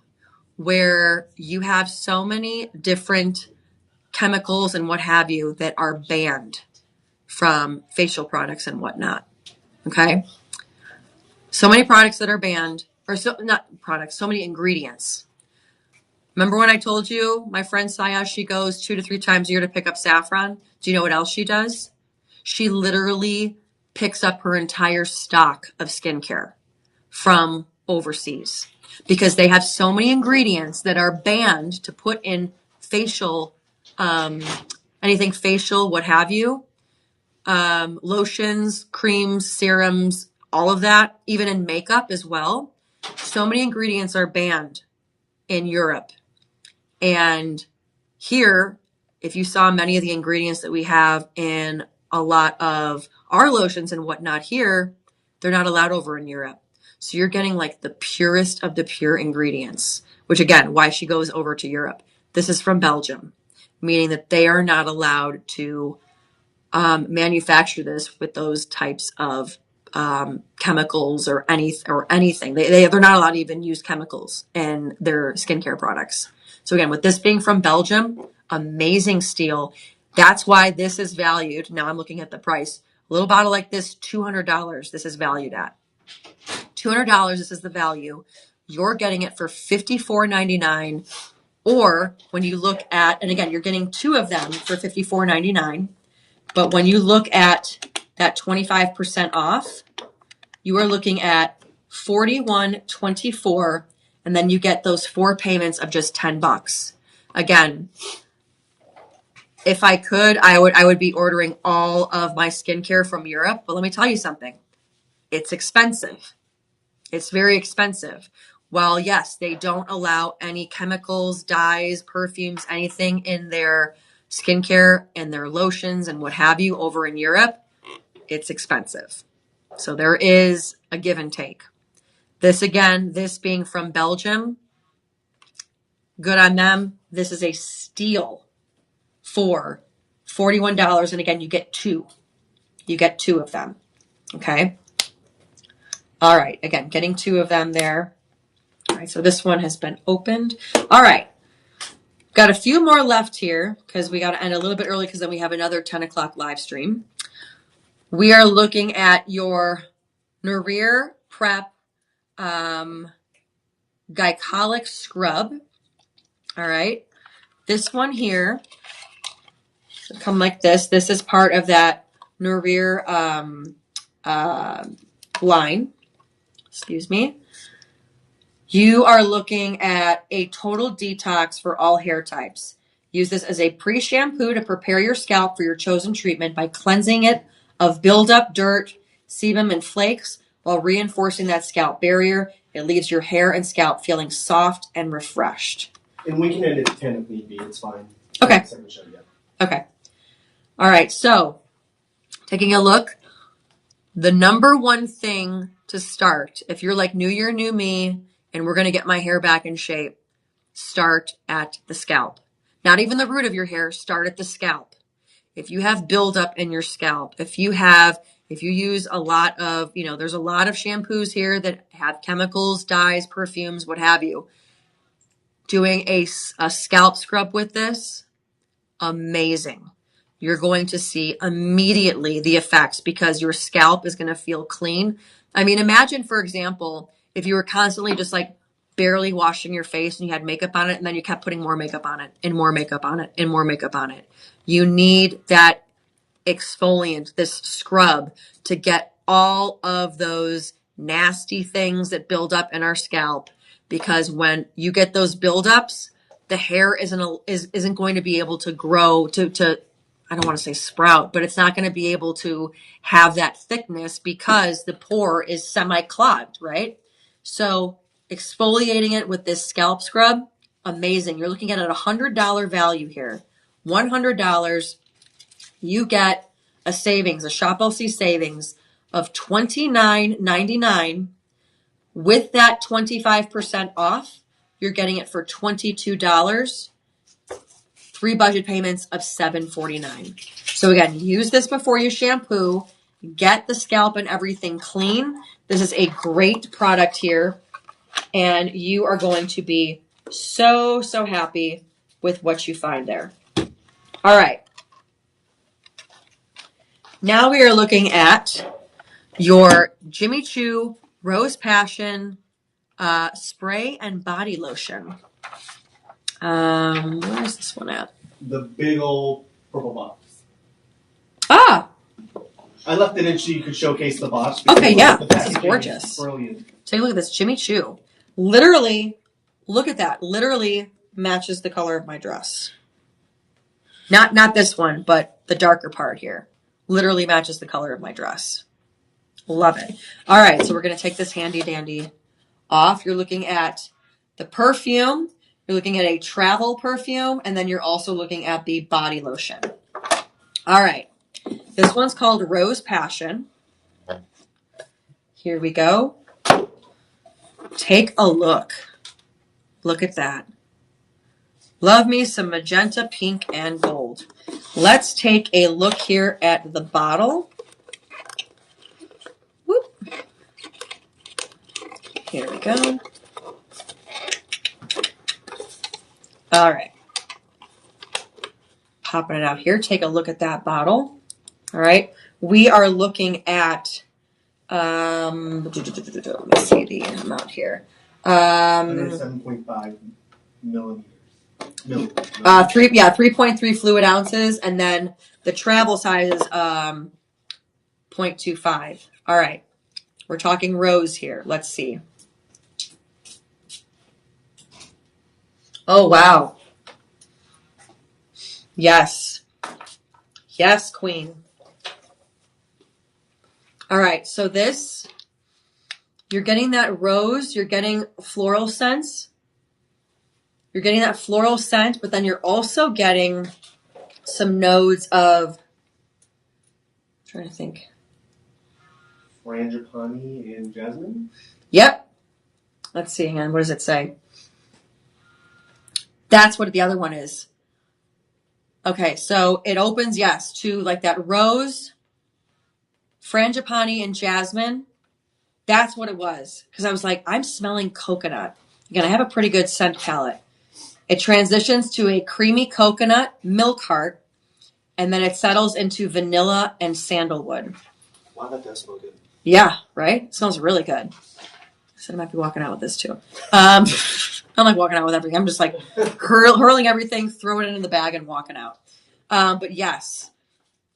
where you have so many different chemicals and what have you that are banned from facial products and whatnot. Okay? So many products that are banned, or so many ingredients. Remember when I told you my friend Saya, she goes 2 to 3 times a year to pick up saffron? Do you know what else she does? She literally picks up her entire stock of skincare from overseas because they have so many ingredients that are banned to put in facial, anything facial, what have you, lotions, creams, serums, all of that, even in makeup as well. So many ingredients are banned in Europe. And here, if you saw many of the ingredients that we have in a lot of our lotions and whatnot here, they're not allowed over in Europe. So you're getting like the purest of the pure ingredients, which again, why she goes over to Europe. This is from Belgium, meaning that they are not allowed to manufacture this with those types of chemicals or anything. They're not allowed to even use chemicals in their skincare products. So again, with this being from Belgium, amazing steal. That's why this is valued. Now I'm looking at the price. A little bottle like this, $200. This is valued at $200. This is the value. You're getting it for $54.99. Or when you look at, and again, you're getting 2 of them for $54.99. But when you look at that 25% off, you are looking at $41.24, and then you get those 4 payments of just $10. Again, if I could, I would be ordering all of my skincare from Europe. But let me tell you something. It's expensive. It's very expensive. While yes, they don't allow any chemicals, dyes, perfumes, anything in their skincare and their lotions and what have you over in Europe, it's expensive. So there is a give and take. This again, this being from Belgium, good on them. This is a steal for $41. And again, you get 2. You get 2 of them. Okay. All right. Again, getting 2 of them there. All right. So this one has been opened. All right. Got a few more left here because we got to end a little bit early because then we have another 10 o'clock live stream. We are looking at your Nurir Prep Glycolic Scrub. All right. This one here will come like this. This is part of that Nurir line. Excuse me. You are looking at a total detox for all hair types. Use this as a pre-shampoo to prepare your scalp for your chosen treatment by cleansing it of buildup, dirt, sebum, and flakes while reinforcing that scalp barrier. It leaves your hair and scalp feeling soft and refreshed. And we can end it at 10 if need be. It's fine. Okay. Okay. All right. So, taking a look, the number one thing to start, if you're like new year, new me, and we're going to get my hair back in shape, start at the scalp. Not even the root of your hair, start at the scalp. If you have buildup in your scalp, if you have If you use a lot of, there's a lot of shampoos here that have chemicals, dyes, perfumes, what have you. Doing a scalp scrub with this, amazing. You're going to see immediately the effects because your scalp is going to feel clean. I mean, imagine, for example, if you were constantly just like barely washing your face and you had makeup on it and then you kept putting more makeup on it and more makeup on it and more makeup on it. You need that exfoliant, this scrub, to get all of those nasty things that build up in our scalp, because when you get those buildups, the hair isn't going to be able to grow to I don't want to say sprout, but it's not going to be able to have that thickness because the pore is semi-clogged, right? So exfoliating it with this scalp scrub, amazing. You're looking at a $100 value here. $100, you get a savings, a Shop LC savings of $29.99. With that 25% off, you're getting it for $22. 3 budget payments of $7.49. So again, use this before you shampoo. Get the scalp and everything clean. This is a great product here, and you are going to be so, so happy with what you find there. All right. Now we are looking at your Jimmy Choo Rose Passion spray and body lotion. Where's this one at? The big old purple box. Ah! I left it in so you could showcase the box. Okay, yeah. This is gorgeous. Brilliant. Take a look at this. Jimmy Choo. Literally, look at that. Literally matches the color of my dress. Not this one, but the darker part here. Literally matches the color of my dress. Love it. All right, so we're going to take this handy dandy off. You're looking at the perfume. You're looking at a travel perfume, and then you're also looking at the body lotion. All right. This one's called Rose Passion. Here we go. Take a look. Look at that. Love me some magenta, pink, and gold. Let's take a look here at the bottle. Whoop. Here we go. All right. Popping it out here. Take a look at that bottle. All right. We are looking at, let me see the amount here. 7.5 millimeters. 3.3 fluid ounces, and then the travel size is 0.25. All right. We're talking rose here. Let's see. Oh, wow. Yes. Yes, queen. All right. So this, you're getting that rose. You're getting floral scents. You're getting that floral scent, but then you're also getting some nodes of, I'm trying to think. Frangipani and jasmine? Yep. Let's see, hang on. What does it say? That's what the other one is. Okay, so it opens, yes, to like that rose, frangipani, and jasmine. That's what it was. Because I was like, I'm smelling coconut. Again, I have a pretty good scent palette. It transitions to a creamy coconut, milk heart, and then it settles into vanilla and sandalwood. Wow, that does smell good. Yeah, right? It smells really good. I said I might be walking out with this too. I'm like walking out with everything. I'm just like hurling everything, throwing it into the bag and walking out. But yes,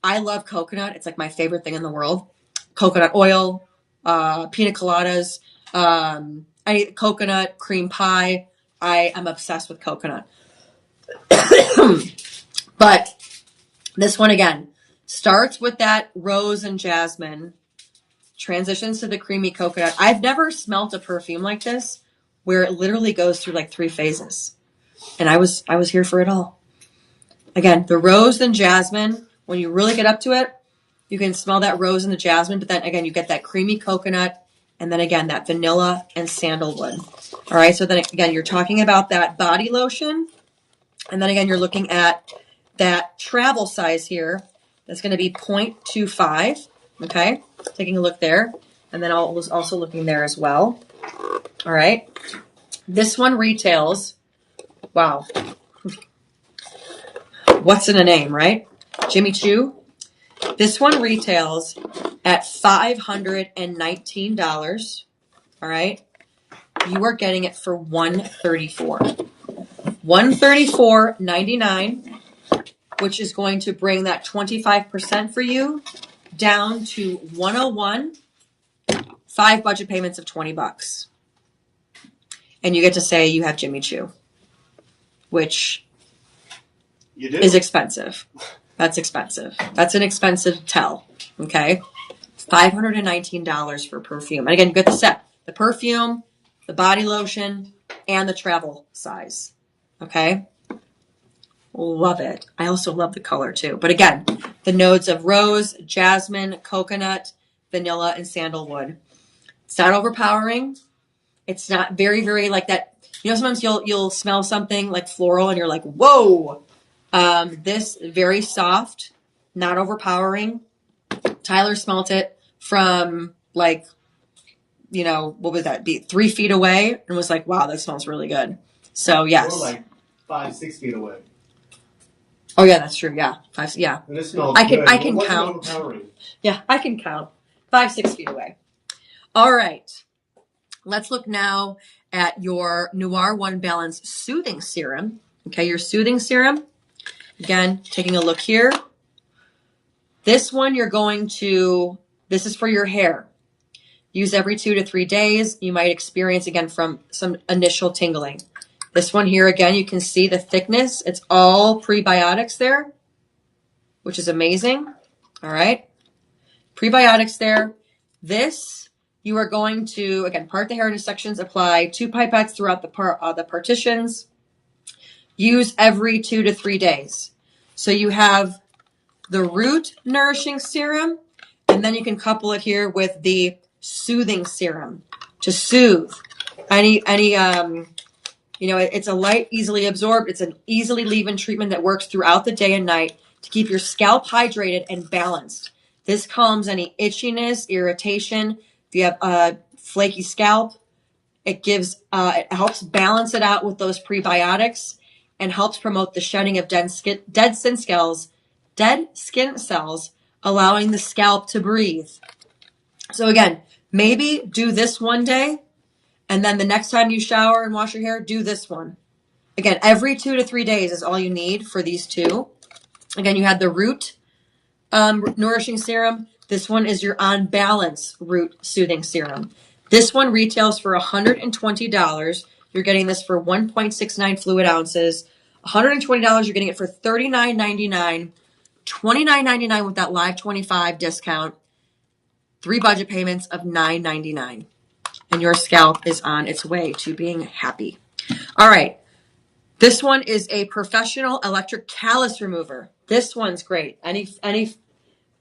I love coconut. It's like my favorite thing in the world. Coconut oil, pina coladas, I eat coconut, cream pie. I am obsessed with coconut. But this one again starts with that rose and jasmine, transitions to the creamy coconut. I've never smelt a perfume like this where it literally goes through like 3 phases. And I was here for it all. Again, the rose and jasmine, when you really get up to it, you can smell that rose and the jasmine, but then again, you get that creamy coconut, and then again, that vanilla and sandalwood. All right, so then again, you're talking about that body lotion, and then again, you're looking at that travel size here. That's going to be 0.25. Okay, taking a look there. And then I was also looking there as well. All right. This one retails, wow. What's in a name, right? Jimmy Choo. This one retails at $519. All right. You are getting it for $134. $134.99, which is going to bring that 25% for you down to $101, 5 budget payments of $20. And you get to say you have Jimmy Choo, which is expensive. That's expensive. That's an expensive tell. Okay. $519 for perfume. And again, you get the set. The perfume, the body lotion, and the travel size. Okay. Love it. I also love the color too. But again, the notes of rose, jasmine, coconut, vanilla, and sandalwood. It's not overpowering. It's not very, very like that. You know, sometimes you'll smell something like floral and you're like, whoa. This very soft, not overpowering. Tyler smelt it from like, you know, what would that be? 3 feet away and was like, wow, that smells really good. So yes. Or like 5-6 feet away. Oh yeah, that's true. Yeah. 5, yeah. And it smells I can good. count. Yeah, I can count. 5-6 feet away. All right. Let's look now at your Noir One Balance Soothing Serum. Okay, your soothing serum. Again, taking a look here. This one this is for your hair. Use every 2 to 3 days. You might experience, again, from some initial tingling. This one here, again, you can see the thickness. It's all prebiotics there, which is amazing. All right. Prebiotics there. This, you are going to, again, part the hair into sections, apply 2 pipettes throughout the partitions. Use every 2 to 3 days. So you have the root nourishing serum, and then you can couple it here with the soothing serum to soothe it's a light, easily absorbed. It's an easily leave-in treatment that works throughout the day and night to keep your scalp hydrated and balanced. This calms any itchiness, irritation. If you have a flaky scalp, it helps balance it out with those prebiotics and helps promote the shedding of dead skin cells, allowing the scalp to breathe. So again, maybe do this one day, and then the next time you shower and wash your hair, do this one. Again, every 2 to 3 days is all you need for these two. Again, you had the root nourishing serum. This one is your On Balance root soothing serum. This one retails for $120. You're getting this for 1.69 fluid ounces. $120, you're getting it for $39.99. $29.99 with that Live 25 discount. 3 budget payments of $9.99. And your scalp is on its way to being happy. All right. This one is a professional electric callus remover. This one's great. Any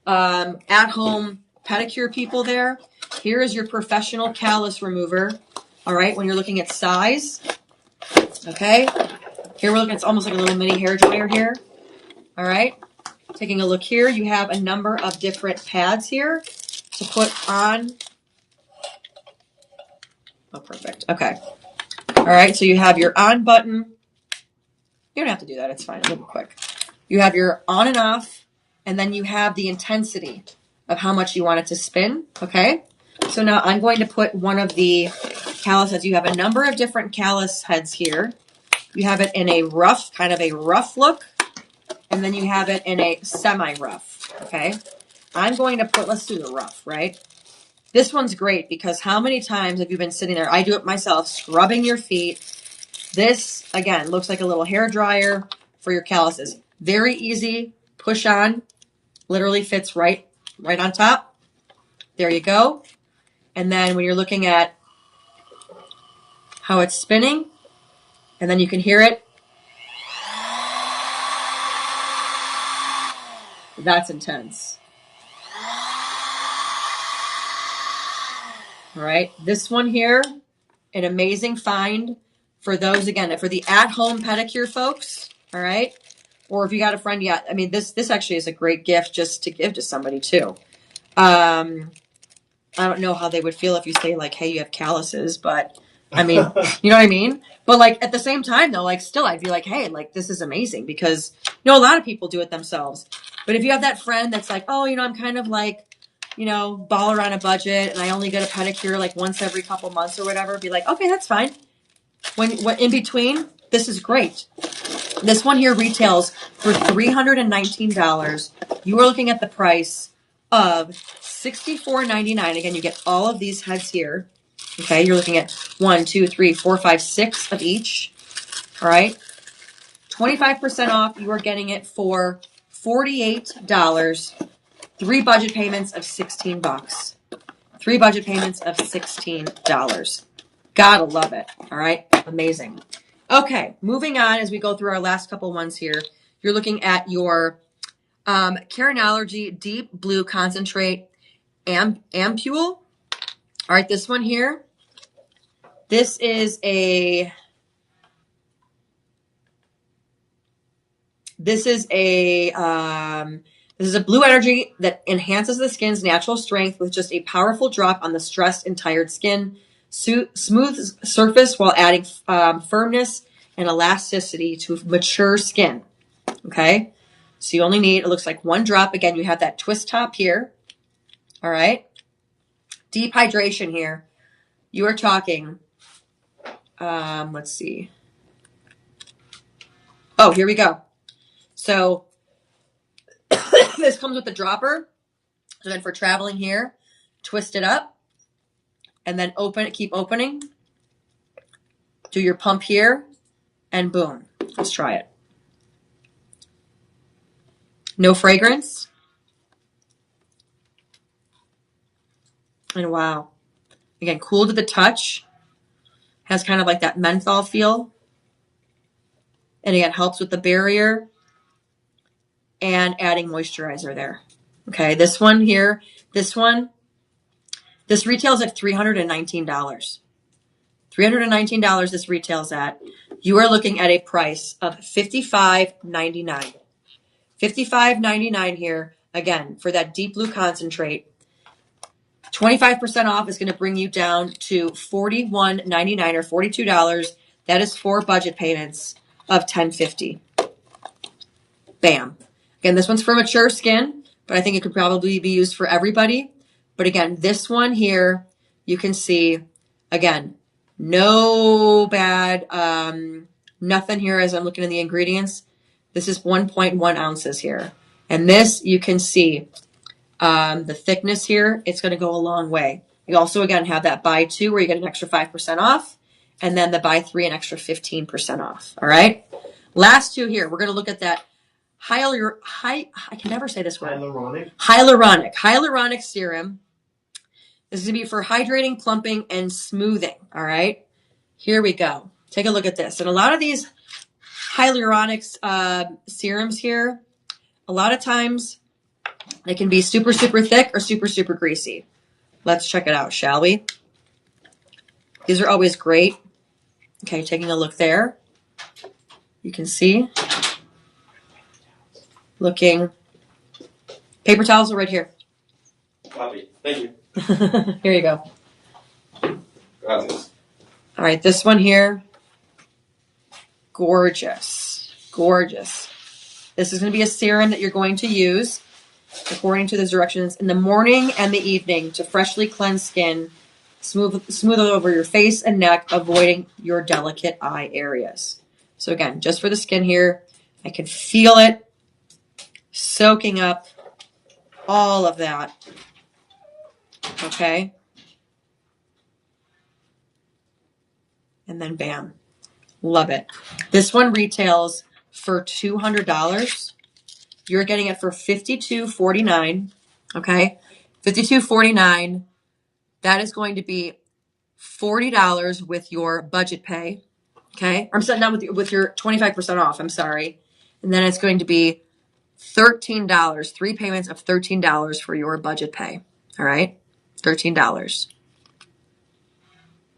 at-home pedicure people there, here is your professional callus remover. All right. When you're looking at size. Okay. Here we're looking, it's almost like a little mini hair dryer here. All right. Taking a look here, you have a number of different pads here to put on. Oh, perfect. Okay. All right. So you have your on button. You don't have to do that. It's fine. A little quick. You have your on and off, and then you have the intensity of how much you want it to spin. Okay. So now I'm going to put one of the callus heads. You have a number of different callus heads here. You have it in a rough, kind of a rough look, and then you have it in a semi-rough. Okay. I'm going to let's do the rough, right? This one's great because how many times have you been sitting there? I do it myself, scrubbing your feet. This, again, looks like a little hair dryer for your calluses. Very easy, push on, literally fits right on top. There you go. And then when you're looking at how it's spinning, and then you can hear it. That's intense. All right, this one here, an amazing find for those, again, for the at-home pedicure folks, all right? Or if you got a friend, yeah, I mean, this actually is a great gift just to give to somebody too. I don't know how they would feel if you say like, hey, you have calluses, but I mean, you know what I mean? But like at the same time though, like still I'd be like, hey, like this is amazing because, you know, a lot of people do it themselves. But if you have that friend that's like, oh, you know, I'm kind of like, you know, baller on a budget and I only get a pedicure like once every couple months or whatever, be like, okay, that's fine. When in between, this is great. This one here retails for $319. You are looking at the price of $64.99. Again, you get all of these heads here. Okay, you're looking at 1, 2, 3, 4, 5, 6 of each. All right, 25% off. You are getting it for $48. 3 budget payments of $16. 3 budget payments of $16. Gotta love it. All right, amazing. Okay, moving on as we go through our last couple ones here. You're looking at your Keranology Deep Blue Concentrate Ampule. All right, this one here. This is a blue energy that enhances the skin's natural strength with just a powerful drop on the stressed and tired skin. Smooth surface while adding firmness and elasticity to mature skin. Okay, so you only need, it looks like 1 drop. Again, you have that twist top here. All right, deep hydration here. You are talking, let's see. Oh, here we go. So this comes with the dropper. So then for traveling here, twist it up and then open it, keep opening. Do your pump here and boom. Let's try it. No fragrance. And wow. Again, cool to the touch. Has kind of like that menthol feel. And again, helps with the barrier and adding moisturizer there. Okay, this one here, this retails at $319. $319 this retails at. You are looking at a price of $55.99. $55.99 here, again, for that deep blue concentrate. 25% off is going to bring you down to $41.99 or $42. That is 4 budget payments of $10.50. Bam. Again, this one's for mature skin, but I think it could probably be used for everybody. But again, this one here, you can see, again, no bad, nothing here as I'm looking at the ingredients. This is 1.1 ounces here. And this, you can see the thickness here. It's going to go a long way. You also, again, have that buy 2 where you get an extra 5% off. And then the buy 3, an extra 15% off. All right. Last 2 here. We're going to look at that I can never say this word. Hyaluronic serum. This is going to be for hydrating, plumping, and smoothing. All right. Here we go. Take a look at this. And a lot of these hyaluronic serums here, a lot of times they can be super, super thick or super, super greasy. Let's check it out, shall we? These are always great. Okay, taking a look there. You can see. Looking. Paper towels are right here. Copy. Thank you. Here you go. Gracias. All right, this one here. Gorgeous. Gorgeous. This is going to be a serum that you're going to use, according to the directions, in the morning and the evening to freshly cleanse skin, smooth it over your face and neck, avoiding your delicate eye areas. So again, just for the skin here, I can feel it soaking up all of that. Okay. And then bam. Love it. This one retails for $200. You're getting it for $52.49. Okay. $52.49. That is going to be $40 with your budget pay. Okay. I'm sorry, not with your 25% off. I'm sorry. And then it's going to be $13, 3 payments of $13 for your budget pay. All right. $13.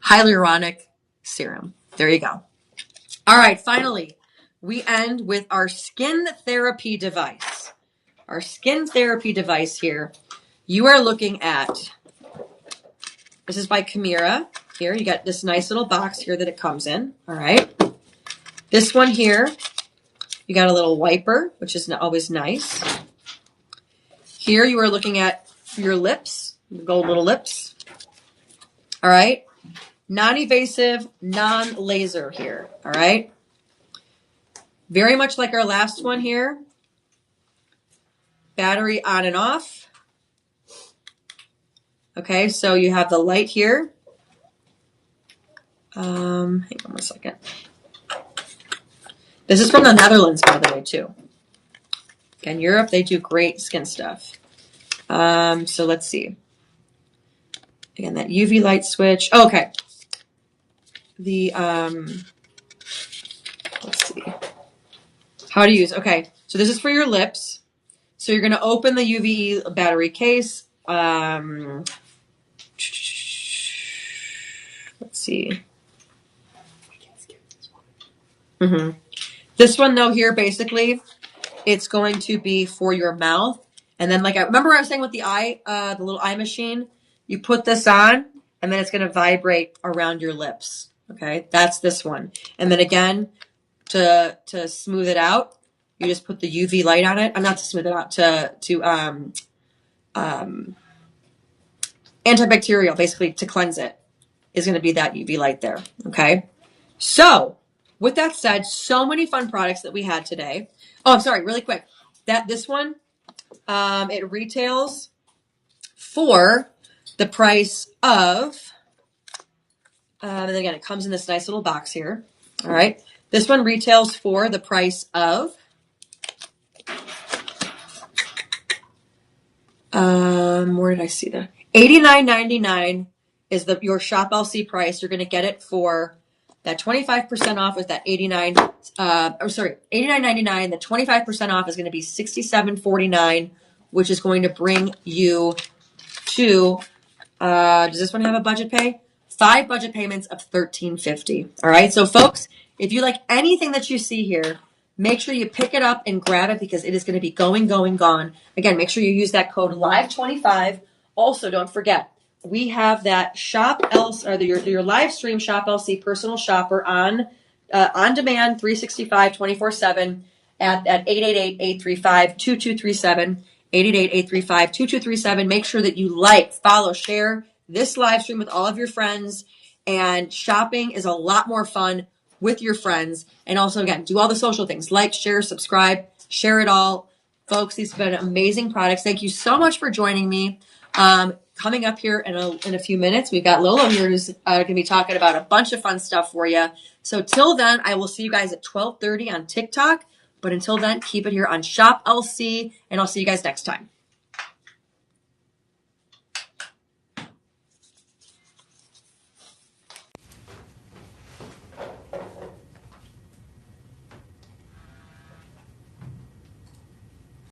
Hyaluronic serum. There you go. All right. Finally, we end with our skin therapy device. Our skin therapy device here. you are looking at, this is by Chimera. Here, you got this nice little box here that it comes in. All right. This one here, you got a little wiper, which is always nice. Here, you are looking at your lips, gold little lips. All right. Non-evasive, non-laser here. All right. Very much like our last one here. Battery on and off. Okay, so you have the light here. Hang on one second. This is from the Netherlands, by the way, too. Again, Europe, they do great skin stuff. So let's see. Again, that UV light switch. Oh, okay. The, let's see. How to use, okay. So this is for your lips. So you're going to open the UV battery case. Let's see. This one, though, here, basically, it's going to be for your mouth. And then, like, I remember I was saying with the eye, the little eye machine, you put this on, and then it's going to vibrate around your lips. Okay, that's this one. And then again, to smooth it out, you just put the UV light on it. Not to smooth it out, to antibacterial, basically to cleanse it, is going to be that UV light there. Okay, so with that said, so many fun products that we had today. Oh, I'm sorry, really quick. This one, it retails for the price of, and again, it comes in this nice little box here. All right, this one retails for the price of, where did I see that? $89.99 is your Shop LC price. You're going to get it for that 25% off is that $89.99. The 25% off is going to be $67.49, which is going to bring you to, does this one have a budget pay? 5 budget payments of $13.50. All right. So folks, if you like anything that you see here, make sure you pick it up and grab it because it is going to be gone. Again, make sure you use that code LIVE25. Also, don't forget, we have that Shop LC, or your live stream Shop LC personal shopper on demand 365 24/7 at 888-835-2237. 888-835-2237. Make sure that you like, follow, share this live stream with all of your friends. And shopping is a lot more fun with your friends. And also, again, do all the social things. Like, share, subscribe, share it all. Folks, these have been amazing products. Thank you so much for joining me. Coming up here in a few minutes, we've got Lolo here who's going to be talking about a bunch of fun stuff for you. So till then, I will see you guys at 12:30 on TikTok. But until then, keep it here on Shop LC, and I'll see you guys next time.